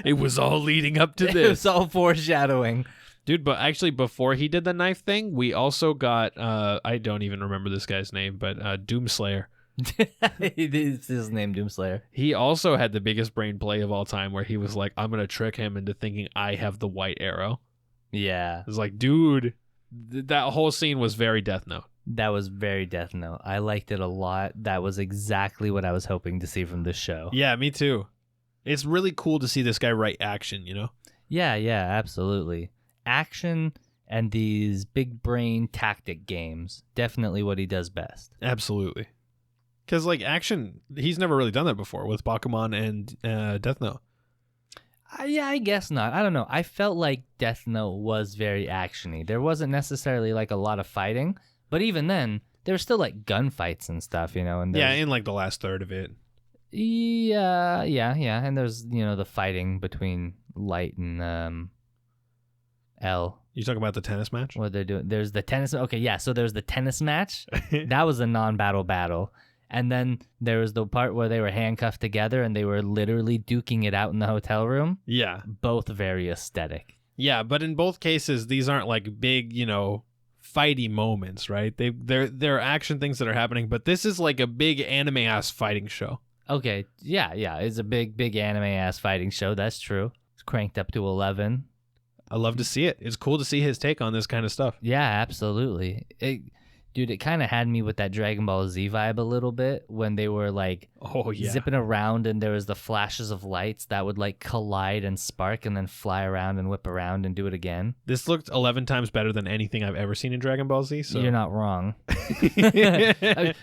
It was all leading up to It this. was all foreshadowing. Dude, but actually before he did the knife thing, we also got, I don't even remember this guy's name, but Doomslayer. It's his name, Doomslayer. He also had the biggest brain play of all time where he was like, I'm going to trick him into thinking I have the white arrow. Yeah. It was like, dude, that whole scene was very Death Note. That was very Death Note. I liked it a lot. That was exactly what I was hoping to see from this show. Yeah, me too. It's really cool to see this guy write action, you know? Yeah, absolutely. Action and these big brain tactic games. Definitely what he does best. Absolutely. Because, like, action, he's never really done that before with Bakuman and Death Note. Yeah, I guess not. I don't know. I felt like Death Note was very actiony. There wasn't necessarily like a lot of fighting, but even then, there were still like gunfights and stuff, you know. And yeah, in like the last third of it. Yeah. And there's, you know, the fighting between Light and L. You talking about the tennis match? What they're doing? There's the tennis. Okay, yeah. So there's the tennis match. That was a non-battle battle. And then there was the part where they were handcuffed together and they were literally duking it out in the hotel room. Yeah. Both very aesthetic. Yeah, but in both cases, these aren't like big, you know, fighty moments, right? They're action things that are happening, but this is like a big anime-ass fighting show. Okay, yeah. It's a big anime-ass fighting show. That's true. It's cranked up to 11. I love to see it. It's cool to see his take on this kind of stuff. Yeah, absolutely. Dude, it kind of had me with that Dragon Ball Z vibe a little bit when they were like zipping around and there was the flashes of lights that would like collide and spark and then fly around and whip around and do it again. This looked 11 times better than anything I've ever seen in Dragon Ball Z. So you're not wrong.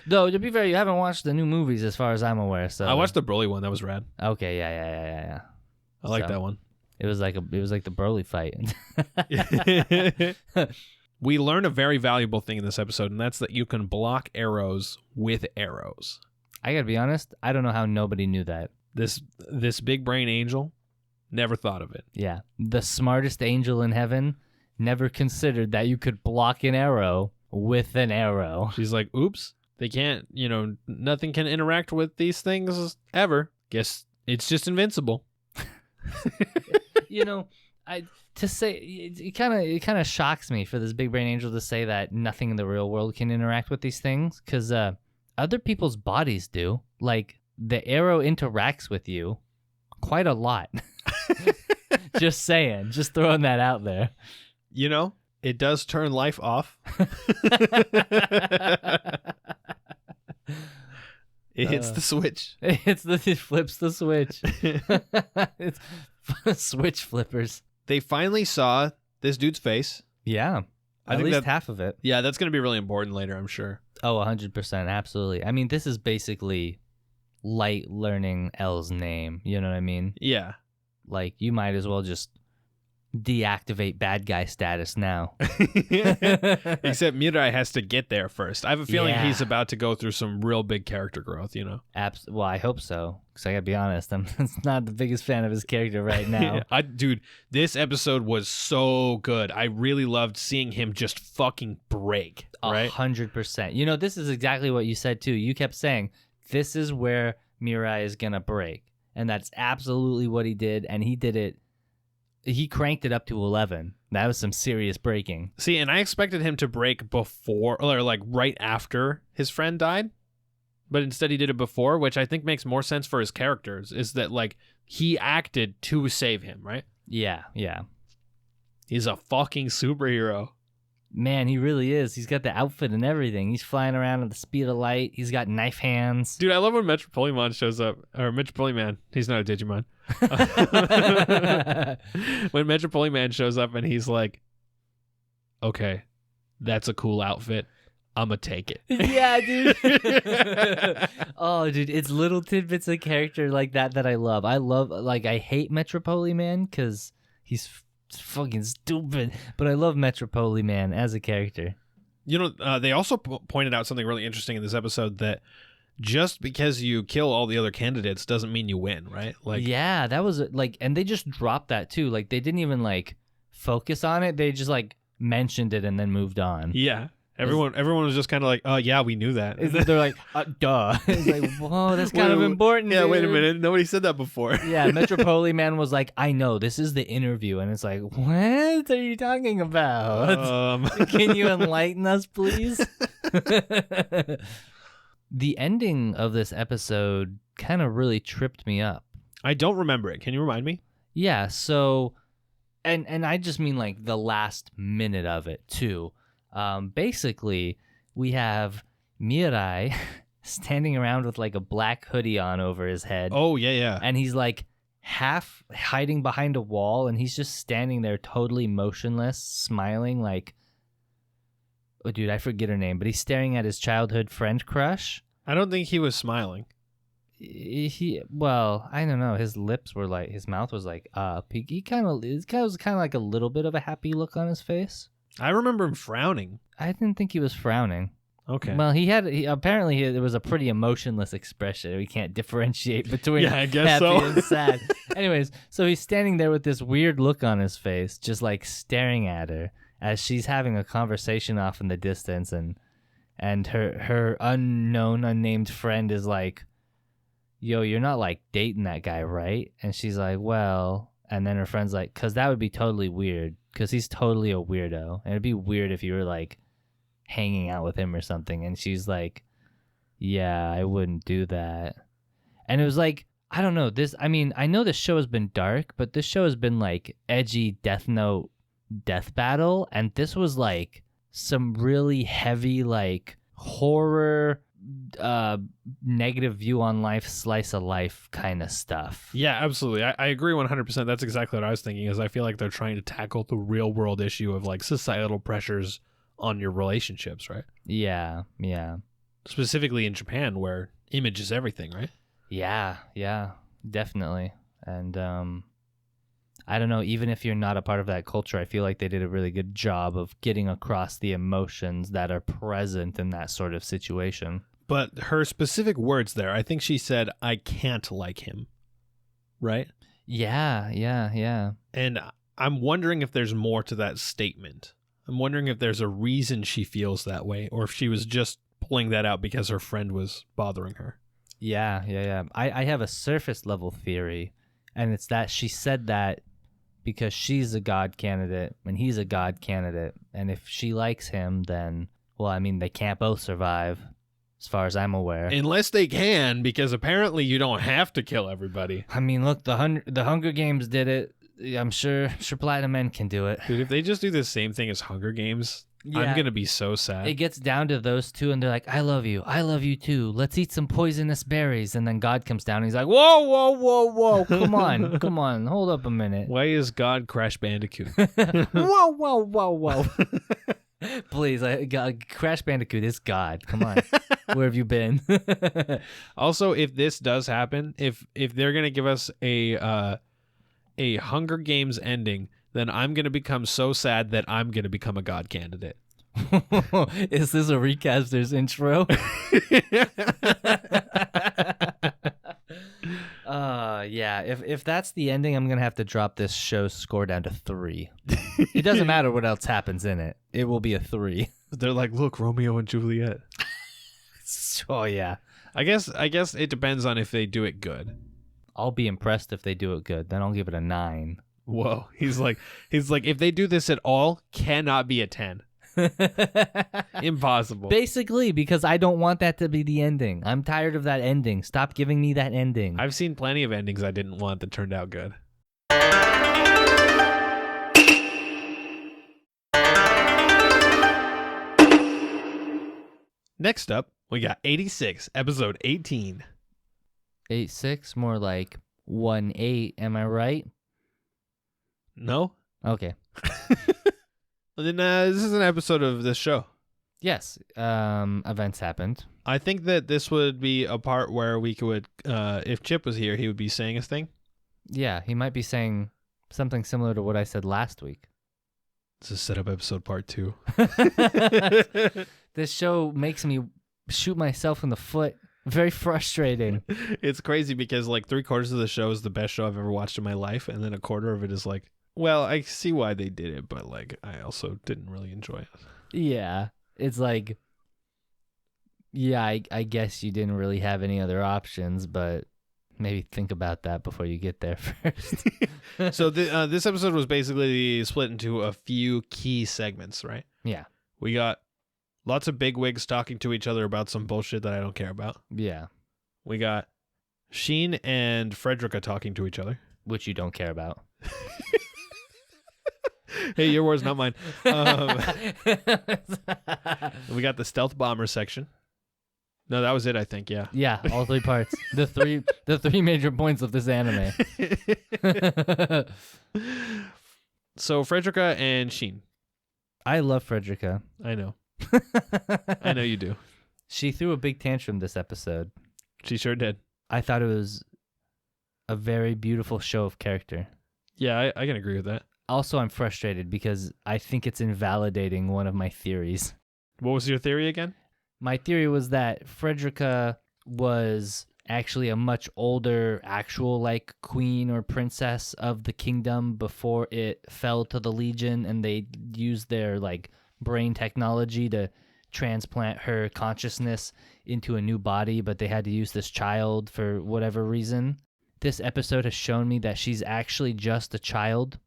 Though, to be fair, you haven't watched the new movies as far as I'm aware. So I watched the Broly one. That was rad. Okay, yeah. I like that one. It was like the Broly fight. We learn a very valuable thing in this episode, and that's that you can block arrows with arrows. I gotta be honest, I don't know how nobody knew that. This big brain angel never thought of it. Yeah. The smartest angel in heaven never considered that you could block an arrow with an arrow. She's like, oops, they can't, nothing can interact with these things ever. Guess it's just invincible. It kind of shocks me for this big brain angel to say that nothing in the real world can interact with these things, because other people's bodies do. Like, the arrow interacts with you quite a lot. Just saying, just throwing that out there. It does turn life off. It hits the switch. It flips the switch. It's switch flippers. They finally saw this dude's face. Yeah. I At think least half of it. Yeah, that's going to be really important later, I'm sure. Oh, 100%. Absolutely. I mean, this is basically Light learning L's name. You know what I mean? Yeah. Like, you might as well just deactivate bad guy status now. Except Mirai has to get there first. I have a feeling Yeah. he's about to go through some real big character growth, Well, I hope so. Because I gotta be honest, I'm not the biggest fan of his character right now. Dude, this episode was so good. I really loved seeing him just fucking break. Right? 100%. This is exactly what you said too. You kept saying, this is where Mirai is gonna break. And that's absolutely what he did. And he did it. He cranked it up to 11. That was some serious breaking. See, and I expected him to break before, or like right after his friend died. But instead he did it before, which I think makes more sense for his characters, is that like he acted to save him, right? Yeah. He's a fucking superhero. Man, he really is. He's got the outfit and everything. He's flying around at the speed of light. He's got knife hands. Dude, I love when Metropoliman shows up. Or Metropoliman. He's not a Digimon. When Metropoliman shows up and he's like, okay, that's a cool outfit. I'ma take it. Yeah, dude. Oh, dude, it's little tidbits of character like that I love. I hate Metropoliman because he's fucking stupid, but I love Metropoliman as a character. They also pointed out something really interesting in this episode, that just because you kill all the other candidates doesn't mean you win, right? Like, yeah, that was and they just dropped that too. Like, they didn't even like focus on it. They just like mentioned it and then moved on. yeah. Everyone was just kind of like, oh, yeah, we knew that. They're like, duh. It's like, whoa, that's kind of important. Yeah, dude. wait a minute. Nobody said that before. Yeah, Metropoliman was like, I know, this is the interview. And it's like, what are you talking about? Can you enlighten us, please? The ending of this episode kind of really tripped me up. I don't remember it. Can you remind me? Yeah, so, and I just mean like the last minute of it, too. Basically, we have Mirai standing around with like a black hoodie on over his head. Oh, yeah. And he's like half hiding behind a wall, and he's just standing there totally motionless, smiling like, oh, dude, I forget her name, but he's staring at his childhood friend crush. I don't think he was smiling. Well, I don't know. His lips were like, his mouth was like up. It was kind of like a little bit of a happy look on his face. I remember him frowning. I didn't think he was frowning. Okay. Well, apparently there was a pretty emotionless expression. We can't differentiate between I guess happy so. and sad. Anyways, so he's standing there with this weird look on his face, just like staring at her as she's having a conversation off in the distance, and her unnamed friend is like, yo, you're not like dating that guy, right? And she's like, well, and then her friend's like, because that would be totally weird, because he's totally a weirdo, and it'd be weird if you were like hanging out with him or something. And she's like, yeah, I wouldn't do that. And it was like, I don't know, I know this show has been dark, but this show has been like edgy Death Note death battle, and this was like some really heavy like horror negative view on life, slice of life kind of stuff. Yeah, absolutely. I agree 100%. That's exactly what I was thinking, is I feel like they're trying to tackle the real world issue of like societal pressures on your relationships, right? Yeah. Specifically in Japan, where image is everything, right? Yeah, definitely. And I don't know, even if you're not a part of that culture, I feel like they did a really good job of getting across the emotions that are present in that sort of situation. But her specific words there, I think she said, I can't like him. Right? Yeah. And I'm wondering if there's more to that statement. I'm wondering if there's a reason she feels that way, or if she was just pulling that out because her friend was bothering her. Yeah. I have a surface level theory, and it's that she said that because she's a god candidate and he's a god candidate. And if she likes him, then, well, I mean, they can't both survive, as far as I'm aware. Unless they can, because apparently you don't have to kill everybody. I mean, look, the Hunger Games did it. I'm sure Platinum Men can do it. Dude, if they just do the same thing as Hunger Games, I'm going to be so sad. It gets down to those two, and they're like, I love you too. Let's eat some poisonous berries. And then God comes down, and he's like, whoa. Come on. Hold up a minute. Why is God Crash Bandicoot? Whoa. Please, Crash Bandicoot is God. Come on. Where have you been? Also, if this does happen, if they're going to give us a Hunger Games ending, then I'm going to become so sad that I'm going to become a god candidate. Is this a recaster's intro? Yeah. If that's the ending, I'm going to have to drop this show's score down to 3. It doesn't matter what else happens in it. It will be a 3. They're like, look, Romeo and Juliet. Oh, yeah. I guess it depends on if they do it good. I'll be impressed if they do it good. Then I'll give it a 9. Whoa. He's like, if they do this at all, cannot be a 10. Impossible. Basically, because I don't want that to be the ending. I'm tired of that ending. Stop giving me that ending. I've seen plenty of endings I didn't want that turned out good. Next up, we got 86, episode 18. 8-6, more like 1-8. Am I right? No? Okay. Then this is an episode of this show. Yes. Events happened. I think that this would be a part where we could, if Chip was here, he would be saying his thing. Yeah, he might be saying something similar to what I said last week. This is setup episode part 2. This show makes me shoot myself in the foot. Very frustrating. It's crazy because like 3/4 of the show is the best show I've ever watched in my life, and then 1/4 of it is like, well, I see why they did it, but like I also didn't really enjoy it. Yeah, it's like, yeah, I guess you didn't really have any other options, but maybe think about that before you get there first. So this episode was basically split into a few key segments, right? Yeah. We got lots of bigwigs talking to each other about some bullshit that I don't care about. Yeah. We got Sheen and Fredrica talking to each other. Which you don't care about. Hey, your words, not mine. We got the stealth bomber section. No, that was it, I think, yeah. Yeah, all 3 parts. The three major points of this anime. So, Fredrica and Sheen. I love Fredrica. I know. I know you do. She threw a big tantrum this episode. She sure did. I thought it was a very beautiful show of character. Yeah, I can agree with that. Also, I'm frustrated because I think it's invalidating one of my theories. What was your theory again? My theory was that Fredrica was actually a much older actual like queen or princess of the kingdom before it fell to the Legion, and they used their like brain technology to transplant her consciousness into a new body, but they had to use this child for whatever reason. This episode has shown me that she's actually just a child.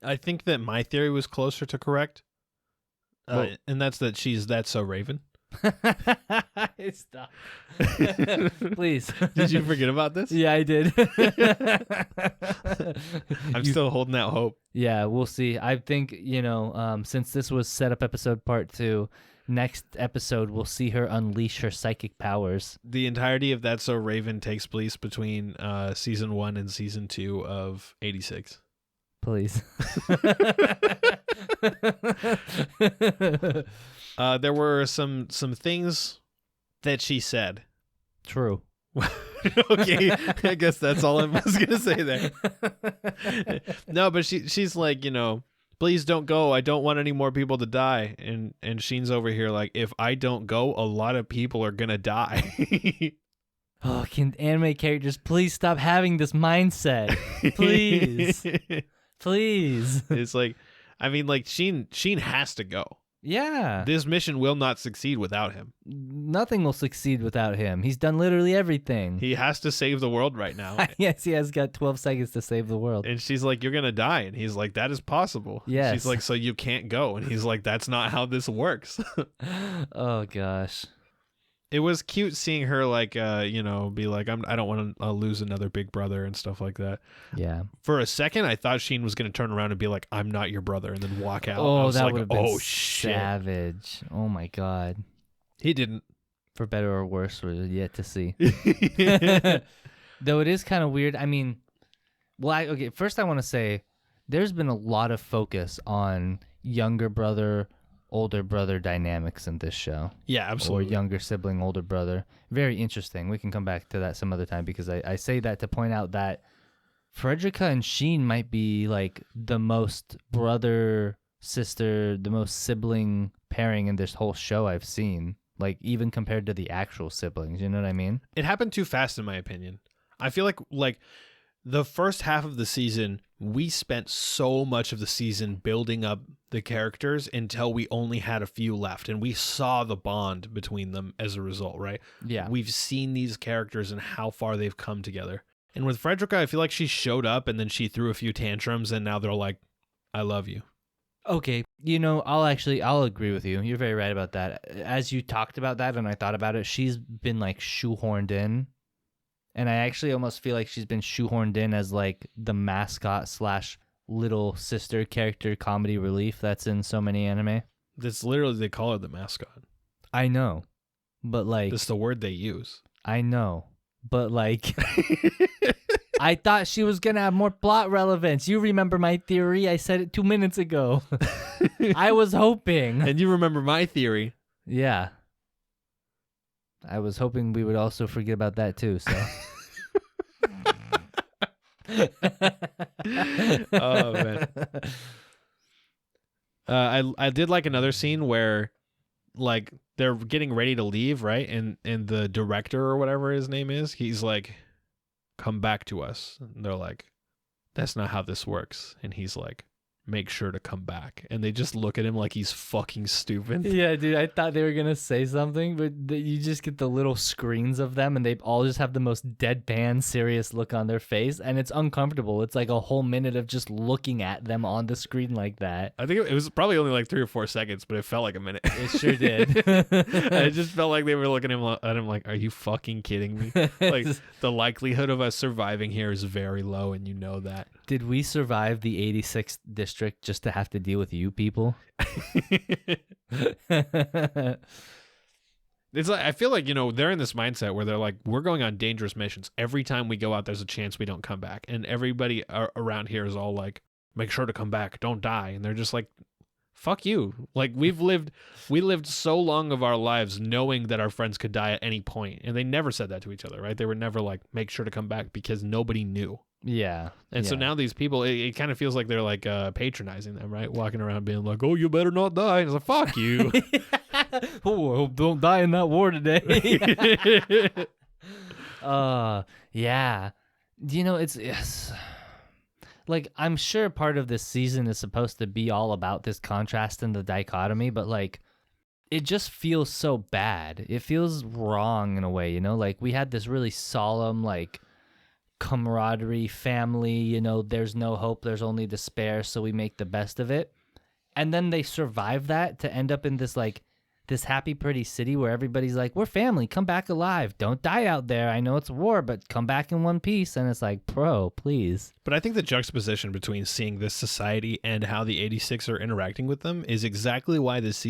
I think that my theory was closer to correct. And that's that she's That's So Raven. Stop. Please. Did you forget about this? Yeah, I did. I'm still holding out hope. Yeah, we'll see. I think, since this was setup episode part 2, next episode we'll see her unleash her psychic powers. The entirety of That's So Raven takes place between season 1 and season 2 of 86. Please. There were some things that she said. True. Okay, I guess that's all I was gonna say there. No, but she's like, please don't go. I don't want any more people to die. And Sheen's over here like, if I don't go, a lot of people are gonna die. Oh, can anime characters please stop having this mindset? Please. Please. It's like, I mean, like Sheen has to go. Yeah. This mission will not succeed without him. Nothing will succeed without him. He's done literally everything. He has to save the world right now. Yes, he has got 12 seconds to save the world. And she's like, you're going to die. And he's like, that is possible. Yes. She's like, so you can't go. And he's like, that's not how this works. Oh, gosh. It was cute seeing her like, be like, I don't want to lose another big brother and stuff like that. Yeah. For a second, I thought Sheen was going to turn around and be like, I'm not your brother, and then walk out. Oh, that like, would have been shit. savage. Oh, my God. He didn't. For better or worse, we're yet to see. Though it is kind of weird. I mean, first I want to say there's been a lot of focus on younger brother, older brother dynamics in this show. Yeah, absolutely. Or younger sibling, older brother. Very interesting. We can come back to that some other time because I say that to point out that Fredrica and Sheen might be like the most brother, sister, the most sibling pairing in this whole show I've seen. Like even compared to the actual siblings, you know what I mean? It happened too fast in my opinion. I feel like the first half of the season, we spent so much of the season building up the characters until we only had a few left, and we saw the bond between them as a result, right? Yeah. We've seen these characters and how far they've come together. And with Fredrica, I feel like she showed up and then she threw a few tantrums, and now they're like, I love you. Okay, I'll agree with you. You're very right about that. As you talked about that and I thought about it, she's been like shoehorned in. And I actually almost feel like she's been shoehorned in as like the mascot / little sister character comedy relief that's in so many anime. That's literally, they call her the mascot. I know, but like... That's the word they use. I know, but like... I thought she was going to have more plot relevance. You remember my theory? I said it 2 minutes ago. I was hoping. And you remember my theory. Yeah. I was hoping we would also forget about that too, so. Oh, man. I did like another scene where like they're getting ready to leave, right? And the director or whatever his name is, he's like, come back to us. And they're like, that's not how this works. And he's like, make sure to come back. And they just look at him like he's fucking stupid. Yeah, dude, I thought they were going to say something, but you just get the little screens of them and they all just have the most deadpan, serious look on their face. And it's uncomfortable. It's like a whole minute of just looking at them on the screen like that. I think it was probably only like 3 or 4 seconds, but it felt like a minute. It sure did. It just felt like they were looking at him like, are you fucking kidding me? Like, the likelihood of us surviving here is very low, and you know that. Did we survive the 86th district just to have to deal with you people? It's like, I feel like, they're in this mindset where they're like, we're going on dangerous missions. Every time we go out, there's a chance we don't come back. And everybody around here is all like, make sure to come back. Don't die. And they're just like, fuck you. Like, we lived so long of our lives knowing that our friends could die at any point. And they never said that to each other, right? They were never like, make sure to come back, because nobody knew. Yeah. And so now these people, it kind of feels like they're like patronizing them, right? Walking around being like, oh, you better not die. And it's like, fuck you. Oh, I hope don't die in that war today. Yeah. It's like, I'm sure part of this season is supposed to be all about this contrast and the dichotomy, but like, it just feels so bad. It feels wrong in a way, like we had this really solemn, like, camaraderie, family, there's no hope, there's only despair, so we make the best of it. And then they survive that to end up in this like this happy pretty city where everybody's like, we're family, come back alive, don't die out there, I know it's war, but come back in one piece. And it's like, bro, please. But I think the juxtaposition between seeing this society and how the 86 are interacting with them is exactly why this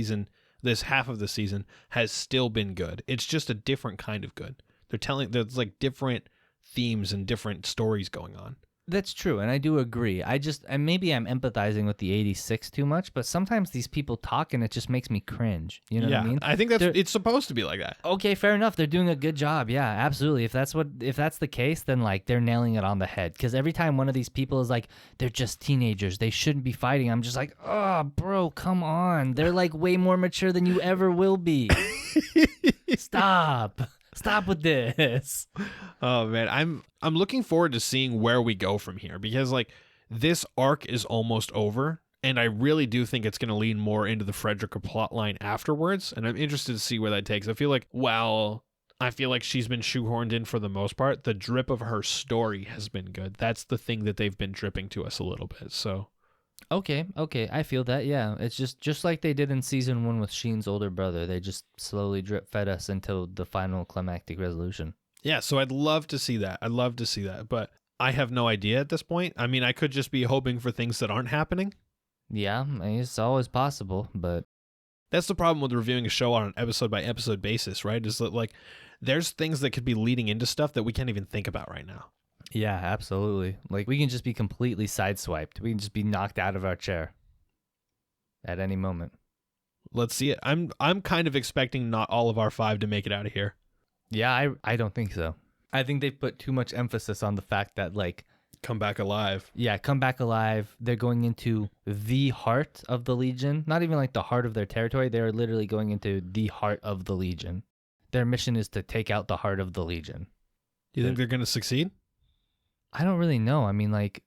half of the season has still been good. It's just a different kind of good. There's like different themes and different stories going on. That's true, and I do agree. And maybe I'm empathizing with the 86 too much, but sometimes these people talk and it just makes me cringe. You know what I mean? I think it's supposed to be like that. Okay, fair enough. They're doing a good job. Yeah, absolutely. If that's the case, then like they're nailing it on the head. Because every time one of these people is like, they're just teenagers, they shouldn't be fighting, I'm just like, oh, bro, come on. They're like way more mature than you ever will be. Stop with this. Oh man, I'm looking forward to seeing where we go from here, because like this arc is almost over, and I really do think it's going to lean more into the Fredrica plotline afterwards, and I'm interested to see where that takes. I feel like she's been shoehorned in for the most part, the drip of her story has been good. That's the thing that they've been dripping to us a little bit. So Okay, I feel that, yeah. It's just like they did in season 1 with Sheen's older brother. They just slowly drip fed us until the final climactic resolution. yeah, so I'd love to see that. But I have no idea at this point. I mean, I could just be hoping for things that aren't happening. Yeah, I mean, it's always possible, but That's the problem with reviewing a show on an episode by episode basis, right? Is that like there's things that could be leading into stuff that we can't even think about right now. yeah, absolutely. Like, we can just be completely sideswiped. We can just be knocked out of our chair at any moment. Let's see it. I'm kind of expecting not all of our 5 to make it out of here. Yeah, I don't think so. I think they've put too much emphasis on the fact that, like, Come back alive. yeah, come back alive. They're going into the heart of the Legion. Not even like the heart of their territory. They're literally going into the heart of the Legion. Their mission is to take out the heart of the Legion. Do you think they're going to succeed? I don't really know. I mean, like,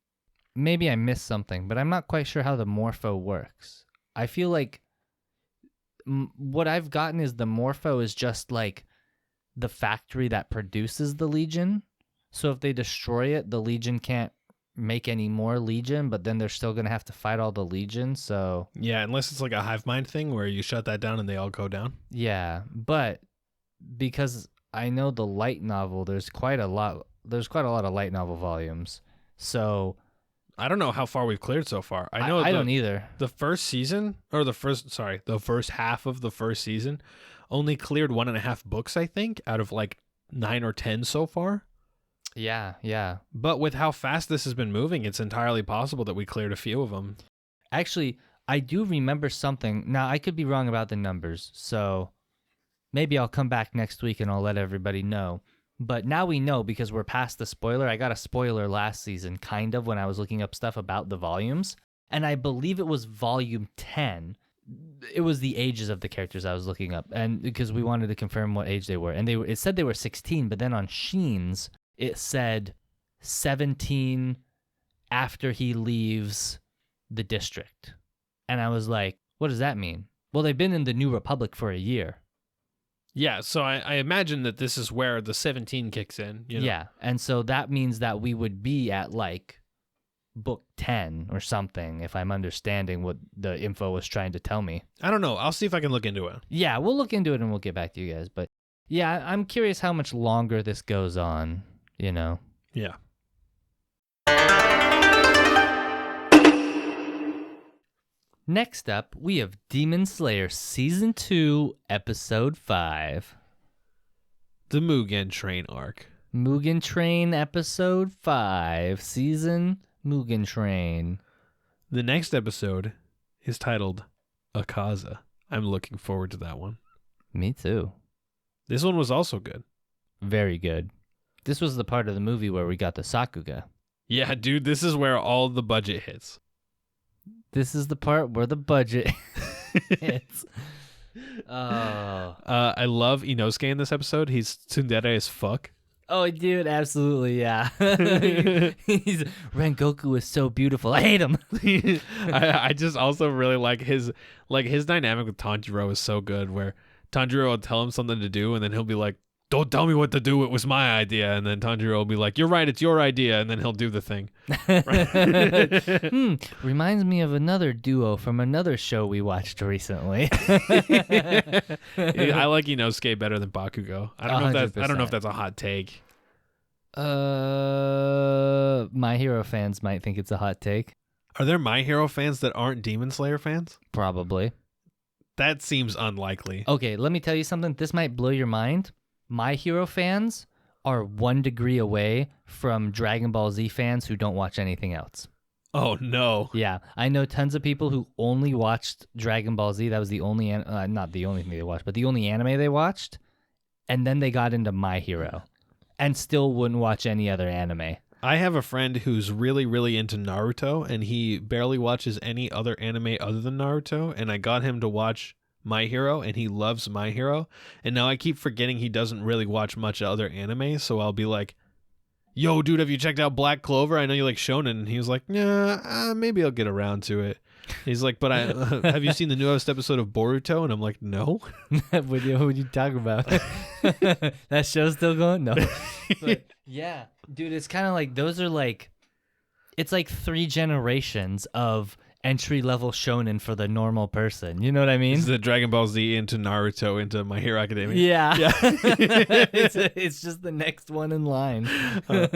maybe I missed something, but I'm not quite sure how the Morpho works. I feel like what I've gotten is the Morpho is just like the factory that produces the Legion. So if they destroy it, the Legion can't make any more Legion, but then they're still going to have to fight all the Legion. So Yeah, unless it's like a hive mind thing where you shut that down and they all go down. yeah, but because I know the light novel, there's quite a lot of light novel volumes. So I don't know how far we've cleared so far. I know I don't either. The first season, or the first half of the first season only cleared 1.5 books, I think, out of like 9 or 10 so far. Yeah. But with how fast this has been moving, it's entirely possible that we cleared a few of them. Actually, I do remember something. Now, I could be wrong about the numbers, so maybe I'll come back next week and I'll let everybody know. But now we know because we're past the spoiler. I got a spoiler last season, kind of, when I was looking up stuff about the volumes. And I believe it was volume 10. It was the ages of the characters I was looking up, and because we wanted to confirm what age they were. And it said they were 16, but then on Sheen's, it said 17 after he leaves the district. And I was like, what does that mean? Well, they've been in the New Republic for a year. Yeah, so I imagine that this is where the 17 kicks in. You know? Yeah, and so that means that we would be at like book 10 or something, if I'm understanding what the info was trying to tell me. I don't know. I'll see if I can look into it. Yeah, we'll look into it and we'll get back to you guys. But yeah, I'm curious how much longer this goes on, you know? Yeah. Next up, we have Demon Slayer Season 2, Episode 5. The Mugen Train arc. Mugen Train, Episode 5, Season Mugen Train. The next episode is titled Akaza. I'm looking forward to that one. Me too. This one was also good. Very good. This was the part of the movie where we got the Sakuga. Yeah, dude, this is where all the budget hits. This is the part where the budget hits. Oh. I love Inosuke in this episode. He's tsundere as fuck. Oh, dude, absolutely, yeah. Rengoku is so beautiful. I hate him. I just also really like his dynamic with Tanjiro is so good, where Tanjiro will tell him something to do, and then he'll be like, "Don't tell me what to do. It was my idea." And then Tanjiro will be like, "You're right. It's your idea." And then he'll do the thing. Reminds me of another duo from another show we watched recently. I like Inosuke better than Bakugo. I don't know if that's a hot take. My Hero fans might think it's a hot take. Are there My Hero fans that aren't Demon Slayer fans? Probably. That seems unlikely. Okay, let me tell you something. This might blow your mind. My Hero fans are 1 degree away from Dragon Ball Z fans who don't watch anything else. Oh, no. Yeah, I know tons of people who only watched Dragon Ball Z. That was the only, not the only thing they watched, but the only anime they watched. And then they got into My Hero and still wouldn't watch any other anime. I have a friend who's really, really into Naruto, and he barely watches any other anime other than Naruto, and I got him to watch My Hero, and he loves My Hero, and now I keep forgetting he doesn't really watch much other anime, so I'll be like, yo, dude, have you checked out Black Clover? I know you like shonen. And he was like, yeah, maybe I'll get around to it. He's like, but have you seen the newest episode of Boruto? And I'm like, no. What would you talk about? That show's still going? No. But, yeah, dude, it's kind of like, those are like, it's like 3 generations of entry-level shonen for the normal person. You know what I mean? It's the Dragon Ball Z into Naruto into My Hero Academia. Yeah. It's just the next one in line. All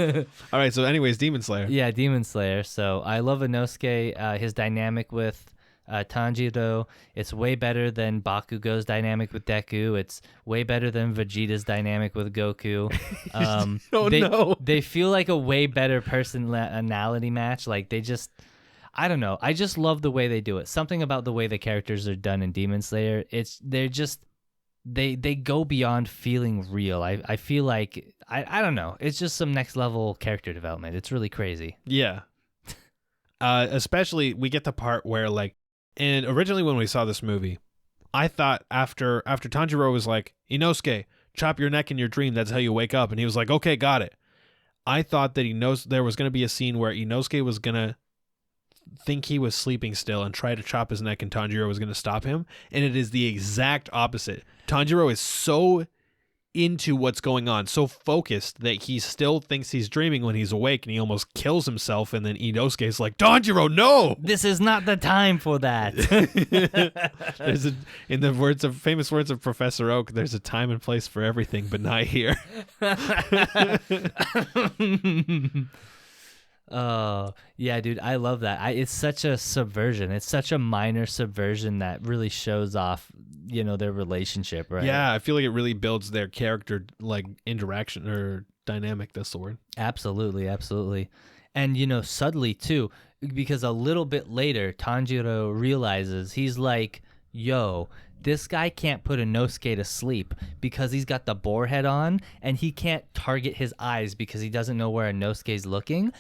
right, so anyways, Demon Slayer. Yeah, Demon Slayer. So I love Inosuke, his dynamic with Tanjiro. It's way better than Bakugo's dynamic with Deku. It's way better than Vegeta's dynamic with Goku. No. They feel like a way better personality match. Like they just... I don't know. I just love the way they do it. Something about the way the characters are done in Demon Slayer. They go beyond feeling real. I feel like I don't know. It's just some next level character development. It's really crazy. Yeah. Especially we get the part where like, and originally when we saw this movie, I thought after Tanjiro was like, Inosuke, chop your neck in your dream. That's how you wake up. And he was like, okay, got it. I thought that there was going to be a scene where Inosuke was going to think he was sleeping still and try to chop his neck and Tanjiro was going to stop him. And it is the exact opposite. Tanjiro is so into what's going on, so focused that he still thinks he's dreaming when he's awake and he almost kills himself. And then Inosuke is like, Tanjiro, no! This is not the time for that. In the famous words of Professor Oak, there's a time and place for everything, but not here. Oh, yeah, dude, I love that. It's such a subversion. It's such a minor subversion that really shows off, their relationship, right? Yeah, I feel like it really builds their character, like, interaction or dynamic. That's the word. Absolutely, absolutely. And, subtly, too, because a little bit later, Tanjiro realizes, he's like, yo, this guy can't put Inosuke to sleep because he's got the boar head on, and he can't target his eyes because he doesn't know where Inosuke's looking.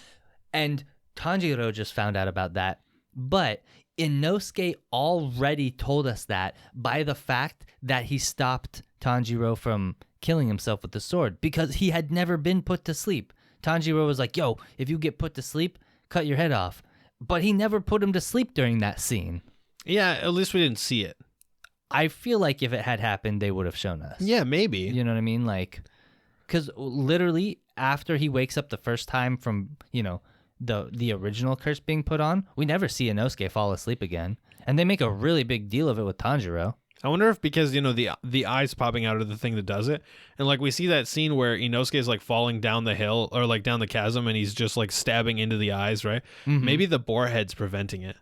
And Tanjiro just found out about that. But Inosuke already told us that by the fact that he stopped Tanjiro from killing himself with the sword because he had never been put to sleep. Tanjiro was like, yo, if you get put to sleep, cut your head off. But he never put him to sleep during that scene. Yeah, at least we didn't see it. I feel like if it had happened, they would have shown us. Yeah, maybe. You know what I mean? Like, because literally after he wakes up the first time from, the original curse being put on, we never see Inosuke fall asleep again. And they make a really big deal of it with Tanjiro. I wonder if because, the eyes popping out are the thing that does it. And like we see that scene where Inosuke is like falling down the hill or like down the chasm and he's just like stabbing into the eyes, right? Mm-hmm. Maybe the boar head's preventing it.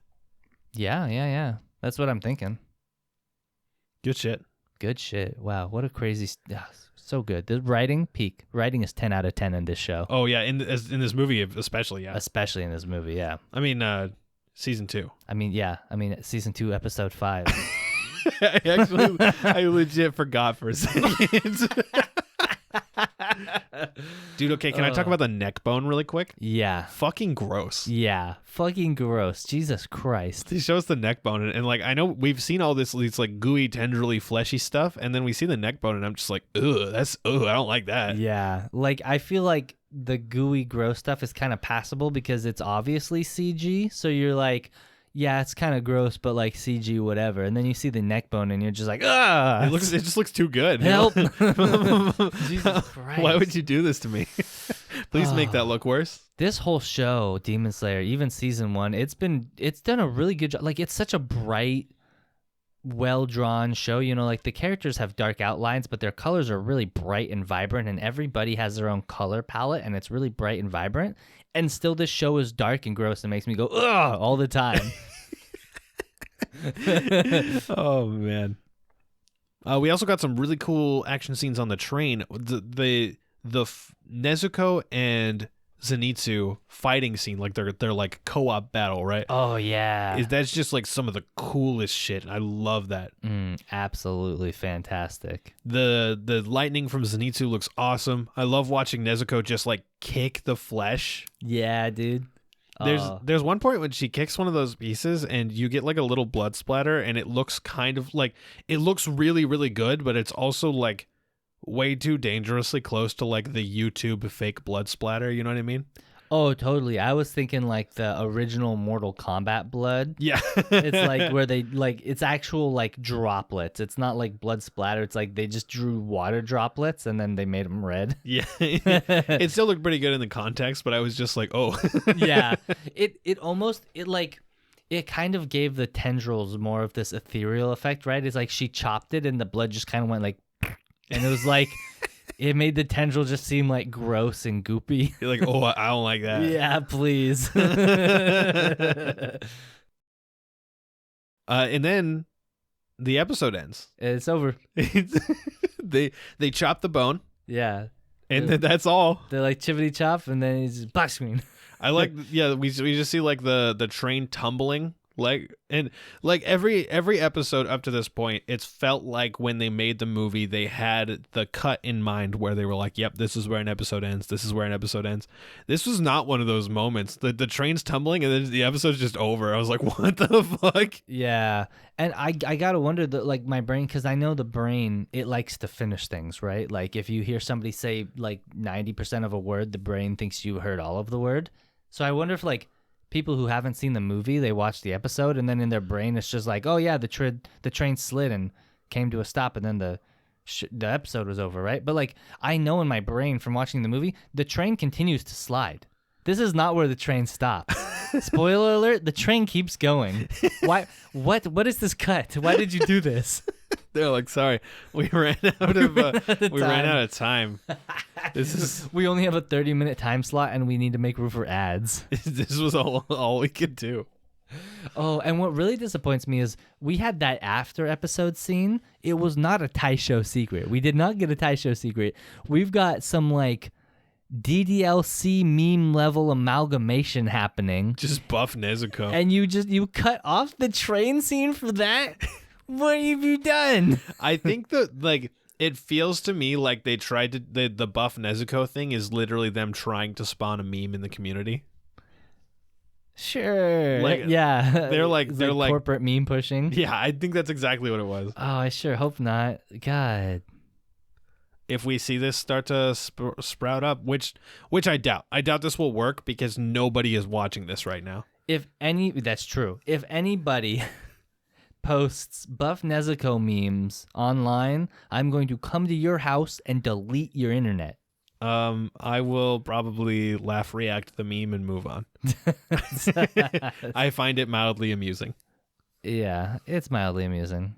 Yeah. That's what I'm thinking. Good shit. Wow, what a crazy... so good. The writing, peak. Writing is 10 out of 10 in this show. Oh, yeah, in this movie especially, yeah. Especially in this movie, yeah. I mean, season 2. Season 2, episode 5. I legit forgot for a second. Dude, okay, can I talk about the neck bone really quick? Yeah. Fucking gross. Yeah, fucking gross. Jesus Christ. He shows the neck bone, and like, I know we've seen all these like gooey, tenderly fleshy stuff, and then we see the neck bone, and I'm just like, ugh, I don't like that. Yeah, like, I feel like the gooey, gross stuff is kind of passable because it's obviously CG, so you're like... Yeah, it's kind of gross, but like CG, whatever. And then you see the neck bone, and you're just like, ah! It just looks too good. Help! Jesus Christ! Why would you do this to me? Please make that look worse. This whole show, Demon Slayer, even season 1, it's done a really good job. Like, it's such a bright, well-drawn show. Like the characters have dark outlines, but their colors are really bright and vibrant, and everybody has their own color palette, and it's really bright and vibrant. And still, this show is dark and gross and makes me go, ugh, all the time. Oh, man. We also got some really cool action scenes on the train. The Nezuko and Zenitsu fighting scene, like they're like co-op battle, right? Oh yeah, That's just like some of the coolest shit. I love that. Absolutely fantastic. The lightning from Zenitsu looks awesome. I love watching Nezuko just like kick the flesh. Yeah, dude. There's one point when she kicks one of those pieces and you get like a little blood splatter, and it looks kind of like, it looks really, really good, but it's also like way too dangerously close to like the YouTube fake blood splatter. You know what I mean? Oh, totally. I was thinking like the original Mortal Kombat blood. Yeah. It's like where they like, it's actual like droplets. It's not like blood splatter. It's like they just drew water droplets and then they made them red. Yeah. It still looked pretty good in the context, but I was just like, oh. Yeah. It almost, it kind of gave the tendrils more of this ethereal effect, right? It's like she chopped it and the blood just kind of went like, and it was like, it made the tendril just seem like gross and goopy. You're like, oh, I don't like that. Yeah, please. And then the episode ends. It's over. They chop the bone, Yeah. and then that's all. They're like chippity chop, and then it's just black screen. I like, yeah, we just see like the train tumbling. Like, and like every episode up to this point, it's felt like when they made the movie, they had the cut in mind where they were like, yep, this is where an episode ends. This is where an episode ends. This was not one of those moments. The train's tumbling and then the episode's just over. I was like, what the fuck? Yeah. And I gotta wonder that, like, my brain, because I know the brain, it likes to finish things, right? Like if you hear somebody say like 90% of a word, the brain thinks you heard all of the word. So I wonder if like people who haven't seen the movie, they watch the episode and then in their brain it's just like, oh yeah, the train slid and came to a stop and then the episode was over, right? But like I know in my brain from watching the movie, the train continues to slide. This is not where the train stops. Spoiler alert, the train keeps going. Why? What is this cut? Why did you do this? They're like, sorry, we ran out of time. We only have a 30-minute time slot and we need to make room for ads. This was all we could do. Oh, and what really disappoints me is we had that after episode scene. It was not a Taisho secret. We did not get a Taisho secret. We've got some like DDLC meme level amalgamation happening. Just buff Nezuko. And you cut off the train scene for that? What have you done? I think that like it feels to me like they tried to the buff Nezuko thing is literally them trying to spawn a meme in the community. Sure. Like, yeah. They're like corporate meme pushing. Yeah, I think that's exactly what it was. Oh, I sure hope not. God. If we see this start to sprout up, which I doubt. I doubt this will work because nobody is watching this right now. That's true. If anybody posts buff Nezuko memes online, I'm going to come to your house and delete your internet. I will probably laugh react the meme and move on. I find it mildly amusing. Yeah, it's mildly amusing.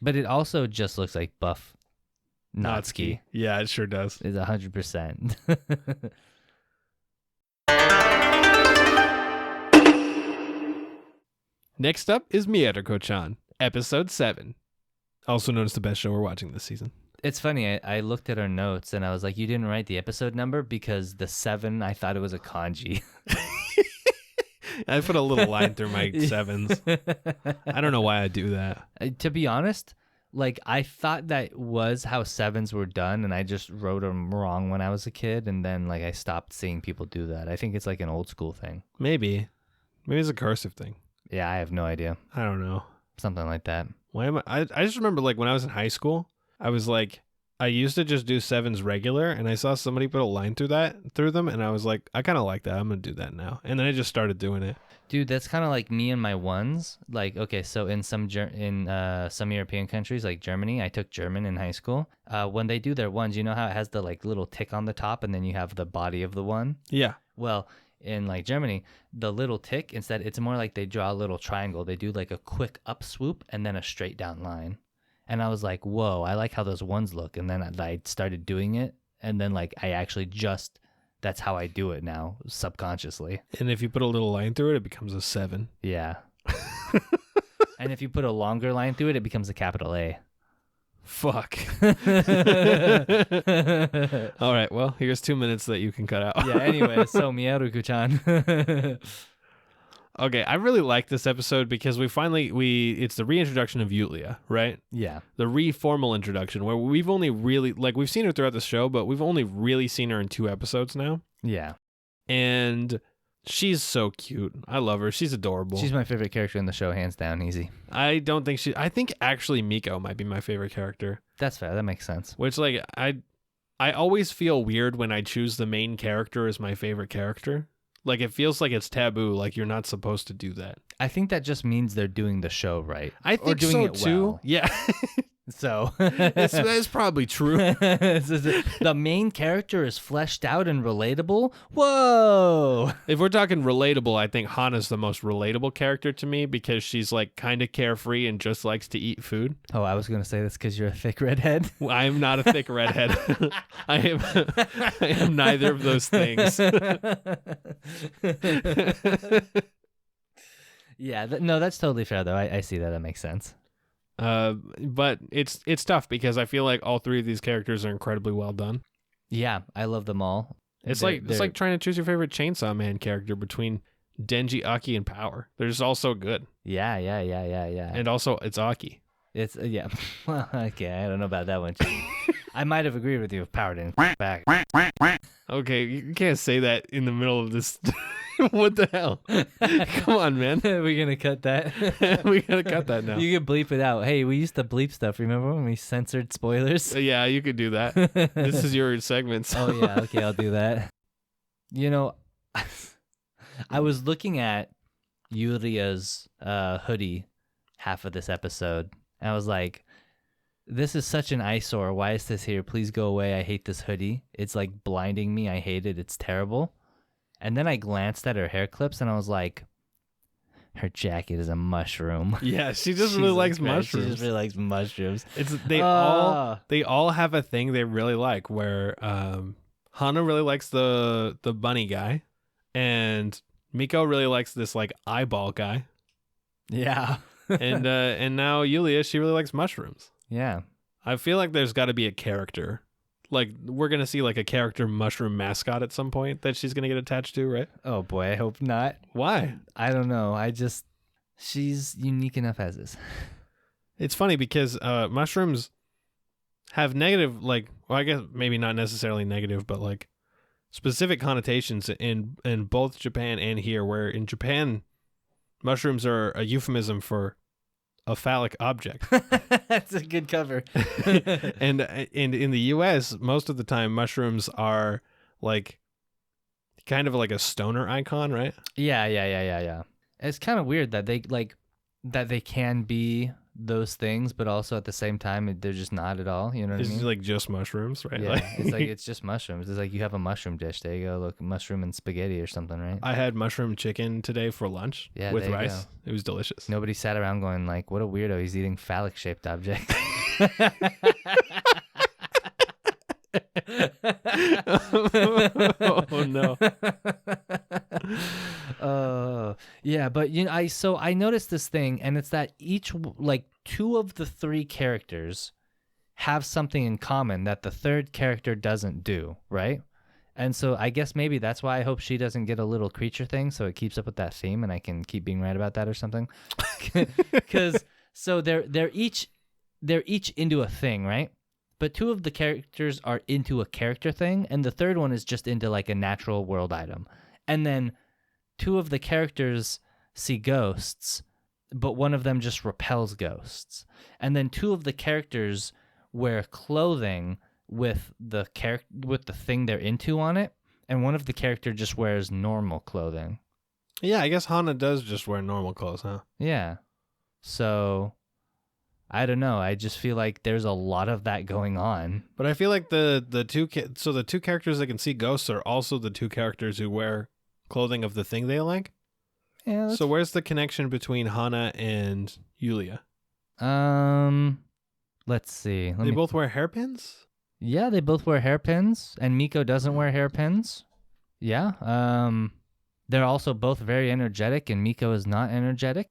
But it also just looks like buff Natsuki. Yeah, it sure does. It's 100%. Next up is Mieruko-Chan, episode 7. Also known as the best show we're watching this season. It's funny, I looked at our notes and I was like, you didn't write the episode number because the 7, I thought it was a kanji. I put a little line through my 7s. I don't know why I do that. To be honest, like I thought that was how 7s were done and I just wrote them wrong when I was a kid and then like I stopped seeing people do that. I think it's like an old school thing. Maybe it's a cursive thing. Yeah, I have no idea. I don't know. Something like that. Why am I just remember like when I was in high school, I was like, I used to just do 7s regular and I saw somebody put a line through them and I was like, I kind of like that. I'm going to do that now. And then I just started doing it. Dude, that's kind of like me and my 1s. Like, okay, so in some European countries like Germany, I took German in high school. When they do their 1s, you know how it has the like little tick on the top and then you have the body of the 1? Yeah. Well, in like Germany, the little tick, instead, it's more like they draw a little triangle. They do like a quick up swoop and then a straight down line. And I was like, whoa, I like how those 1s look. And then I started doing it. And then like I actually that's how I do it now, subconsciously. And if you put a little line through it, it becomes a 7. Yeah. And if you put a longer line through it, it becomes a capital A. Fuck. All right, well, here's 2 minutes that you can cut out. Yeah, anyway, so Mieruko-Chan. Okay, I really like this episode because it's the reintroduction of Yulia, right? Yeah. The reformal introduction where we've only really, like, we've seen her throughout the show, but we've only really seen her in 2 episodes now. Yeah. And she's so cute. I love her. She's adorable. She's my favorite character in the show, hands down, easy. I think actually Miko might be my favorite character. That's fair. That makes sense. Which, like, I always feel weird when I choose the main character as my favorite character. Like, it feels like it's taboo, like you're not supposed to do that. I think that just means they're doing the show right. I think doing so it too. well. Yeah. So it's probably true. The main character is fleshed out and relatable. Whoa! If we're talking relatable, I think Hana's the most relatable character to me because she's like kind of carefree and just likes to eat food. Oh, I was gonna say this because you're a thick redhead. I am not a thick redhead. I am neither of those things. Yeah, no, that's totally fair though. I see that. That makes sense. But it's tough because I feel like all 3 of these characters are incredibly well done. Yeah, I love them all. It's like trying to choose your favorite Chainsaw Man character between Denji, Aki, and Power. They're just all so good. Yeah. And also, it's Aki. It's yeah. Well, okay, I don't know about that one. I might have agreed with you if Power didn't back. Okay, you can't say that in the middle of this. What the hell? Come on, man. We're gonna cut that. We gotta cut that now. You can bleep it out. Hey, we used to bleep stuff. Remember when we censored spoilers? Yeah, you could do that. This is your segment. So. Oh yeah, okay, I'll do that. You know, I was looking at Yulia's hoodie half of this episode, and I was like, this is such an eyesore. Why is this here? Please go away. I hate this hoodie. It's like blinding me. I hate it. It's terrible. And then I glanced at her hair clips and I was like, her jacket is a mushroom. Yeah, she just really likes mushrooms. She just really likes mushrooms. They all have a thing they really like where Hana really likes the bunny guy and Miko really likes this like eyeball guy. Yeah. and now Yulia, she really likes mushrooms. Yeah. I feel like there's got to be a character. Like, we're going to see, like, a character mushroom mascot at some point that she's going to get attached to, right? Oh, boy, I hope not. Why? I don't know. She's unique enough as is. It's funny because mushrooms have negative, like, well, I guess maybe not necessarily negative, but, like, specific connotations in both Japan and here, where in Japan, mushrooms are a euphemism for a phallic object. That's a good cover. and in the US, most of the time mushrooms are like kind of like a stoner icon, right? Yeah. It's kind of weird that they can be those things, but also at the same time they're just not at all. You know what I mean? It's like just mushrooms, right? Yeah, it's like it's just mushrooms. It's like you have a mushroom dish. There you go. Look, mushroom and spaghetti or something, right? I had mushroom chicken today for lunch with rice. It was delicious. Nobody sat around going like, "What a weirdo! He's eating phallic-shaped objects." Oh no. Yeah, but you know, I noticed this thing, and it's that each like 2 of the 3 characters have something in common that the third character doesn't do, right? And so I guess maybe that's why I hope she doesn't get a little creature thing, so it keeps up with that theme, and I can keep being right about that or something. Because so they're each into a thing, right? But 2 of the characters are into a character thing, and the third one is just into like a natural world item. And then 2 of the characters see ghosts, but one of them just repels ghosts. And then 2 of the characters wear clothing with the thing they're into on it, and one of the character just wears normal clothing. Yeah, I guess Hana does just wear normal clothes, huh? Yeah. So I don't know. I just feel like there's a lot of that going on. But I feel like the 2 characters that can see ghosts are also the 2 characters who wear clothing of the thing they like. Yeah. So where's the connection between Hana and Yulia? Let's see. They both wear hairpins? Yeah, they both wear hairpins, and Miko doesn't wear hairpins. Yeah. They're also both very energetic, and Miko is not energetic.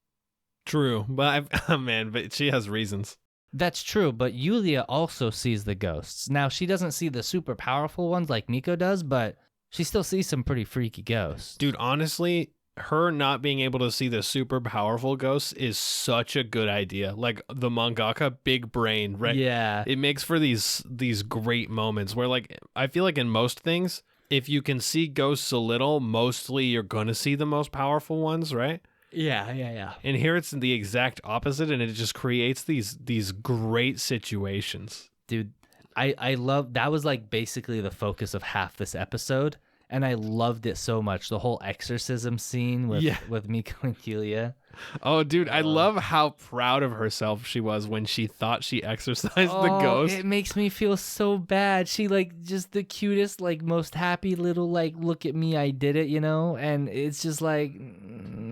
True, but but she has reasons. That's true, but Yulia also sees the ghosts. Now, she doesn't see the super powerful ones like Miko does, but she still sees some pretty freaky ghosts. Dude, honestly, her not being able to see the super powerful ghosts is such a good idea. Like the mangaka, big brain, right? Yeah. It makes for these great moments where, like, I feel like in most things, if you can see ghosts a little, mostly you're gonna see the most powerful ones, right? Yeah. And here it's the exact opposite, and it just creates these great situations. Dude, I love that was like basically the focus of half this episode, and I loved it so much. The whole exorcism scene with Miko and Yulia. Oh, dude, I love how proud of herself she was when she thought she exorcised the ghost. It makes me feel so bad. She like just the cutest, like most happy little like look at me, I did it, you know? And it's just like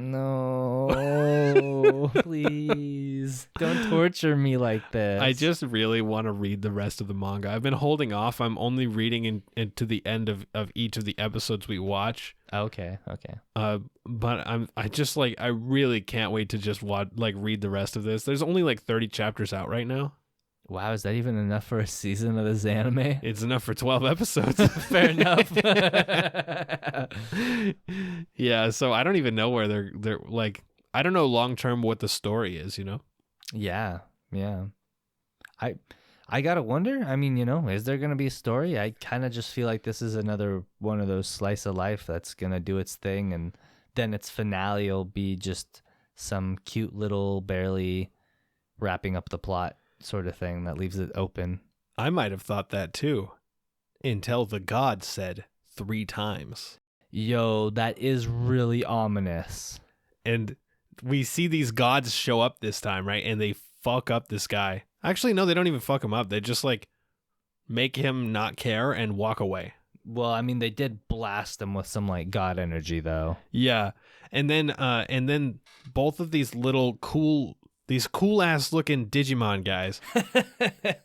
no, please don't torture me like this. I just really want to read the rest of the manga. I've been holding off. I'm only reading into the end of each of the episodes we watch. Okay. But I really can't wait to just read the rest of this. There's only like 30 chapters out right now. Wow, is that even enough for a season of this anime? It's enough for 12 episodes. Fair enough. Yeah, so I don't even know where they're like, I don't know long term what the story is, you know? Yeah. I gotta wonder. I mean, you know, is there gonna be a story? I kind of just feel like this is another one of those slice of life that's gonna do its thing, and then its finale will be just some cute little barely wrapping up the plot sort of thing that leaves it open. I might have thought that too, until the god said 3 times. Yo, that is really ominous. And we see these gods show up this time, right? And they fuck up this guy. Actually, no, they don't even fuck him up. They just like make him not care and walk away. Well, I mean, they did blast him with some like god energy, though. Yeah, and then both of these cool ass looking Digimon guys,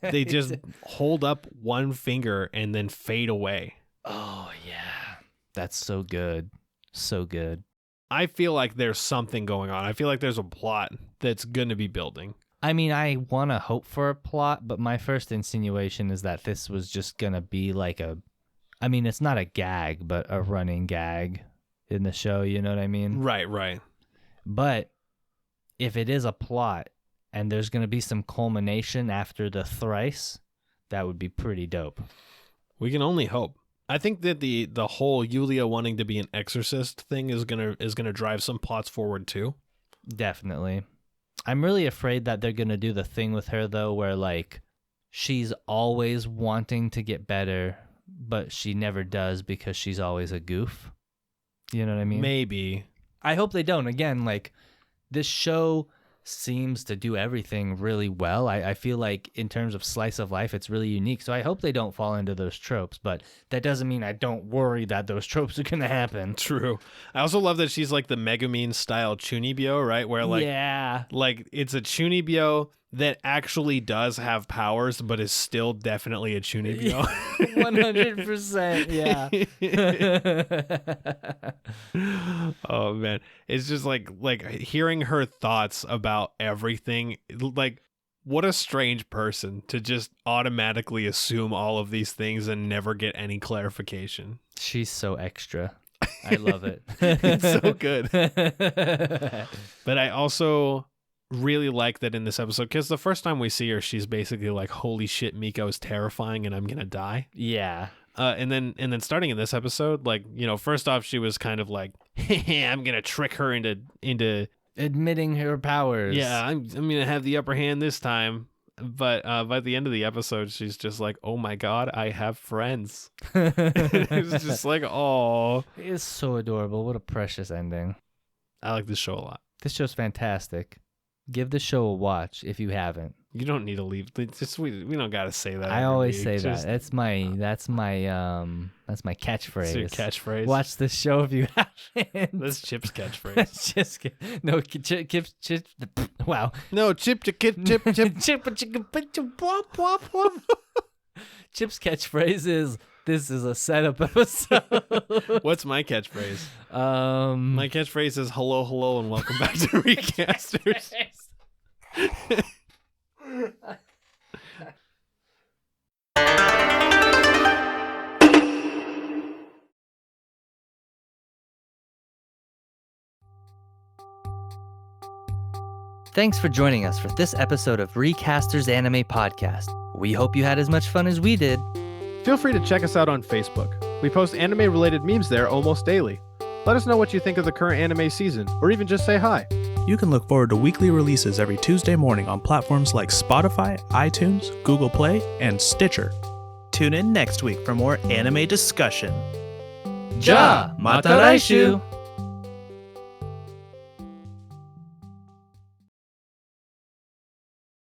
they just hold up one finger and then fade away. Oh yeah, that's so good, so good. I feel like there's something going on. I feel like there's a plot that's gonna be building. I mean, I want to hope for a plot, but my first insinuation is that this was just going to be like I mean, it's not a gag, but a running gag in the show, you know what I mean? Right. But if it is a plot and there's going to be some culmination after the thrice, that would be pretty dope. We can only hope. I think that the whole Yulia wanting to be an exorcist thing is gonna drive some plots forward too. Definitely. I'm really afraid that they're going to do the thing with her, though, where, like, she's always wanting to get better, but she never does because she's always a goof. You know what I mean? Maybe. I hope they don't. Again, like, this show seems to do everything really well. I feel like in terms of slice of life, it's really unique. So I hope they don't fall into those tropes, but that doesn't mean I don't worry that those tropes are going to happen. True. I also love that she's like the Megumin style Chunibyo, right? Where like, yeah, like it's a Chunibyo that actually does have powers, but is still definitely a Chunibyo. 100%, yeah. Oh man, it's just like hearing her thoughts about everything. Like, what a strange person to just automatically assume all of these things and never get any clarification. She's so extra. I love it. It's so good. But I also really like that in this episode, because the first time we see her, she's basically like, holy shit, Miko is terrifying and I'm gonna die. Yeah. And then starting in this episode, like, you know, first off, she was kind of like, I'm gonna trick her into admitting her powers. Yeah, I'm gonna have the upper hand this time. But by the end of the episode, she's just like, oh my god, I have friends. It's just like, oh, it's so adorable. What a precious ending. I like this show a lot. This show's fantastic. Give the show a watch if you haven't. You don't need to leave. Just we don't gotta say that. I always week. say Just, that. That's my catchphrase. It's your catchphrase. Watch the show if you haven't. That's Chip's catchphrase. That's just Chip. Wow. No, Chip. Chip's catchphrase is, "This is a setup episode." What's my catchphrase? My My catchphrase is hello, and welcome back to Recasters. Thanks for joining us for this episode of Recasters Anime Podcast. We hope you had as much fun as we did. Feel free to check us out on Facebook. We post anime-related memes there almost daily. Let us know what you think of the current anime season, or even just say hi. You can look forward to weekly releases every Tuesday morning on platforms like Spotify, iTunes, Google Play, and Stitcher. Tune in next week for more anime discussion. Ja! Mata raishu!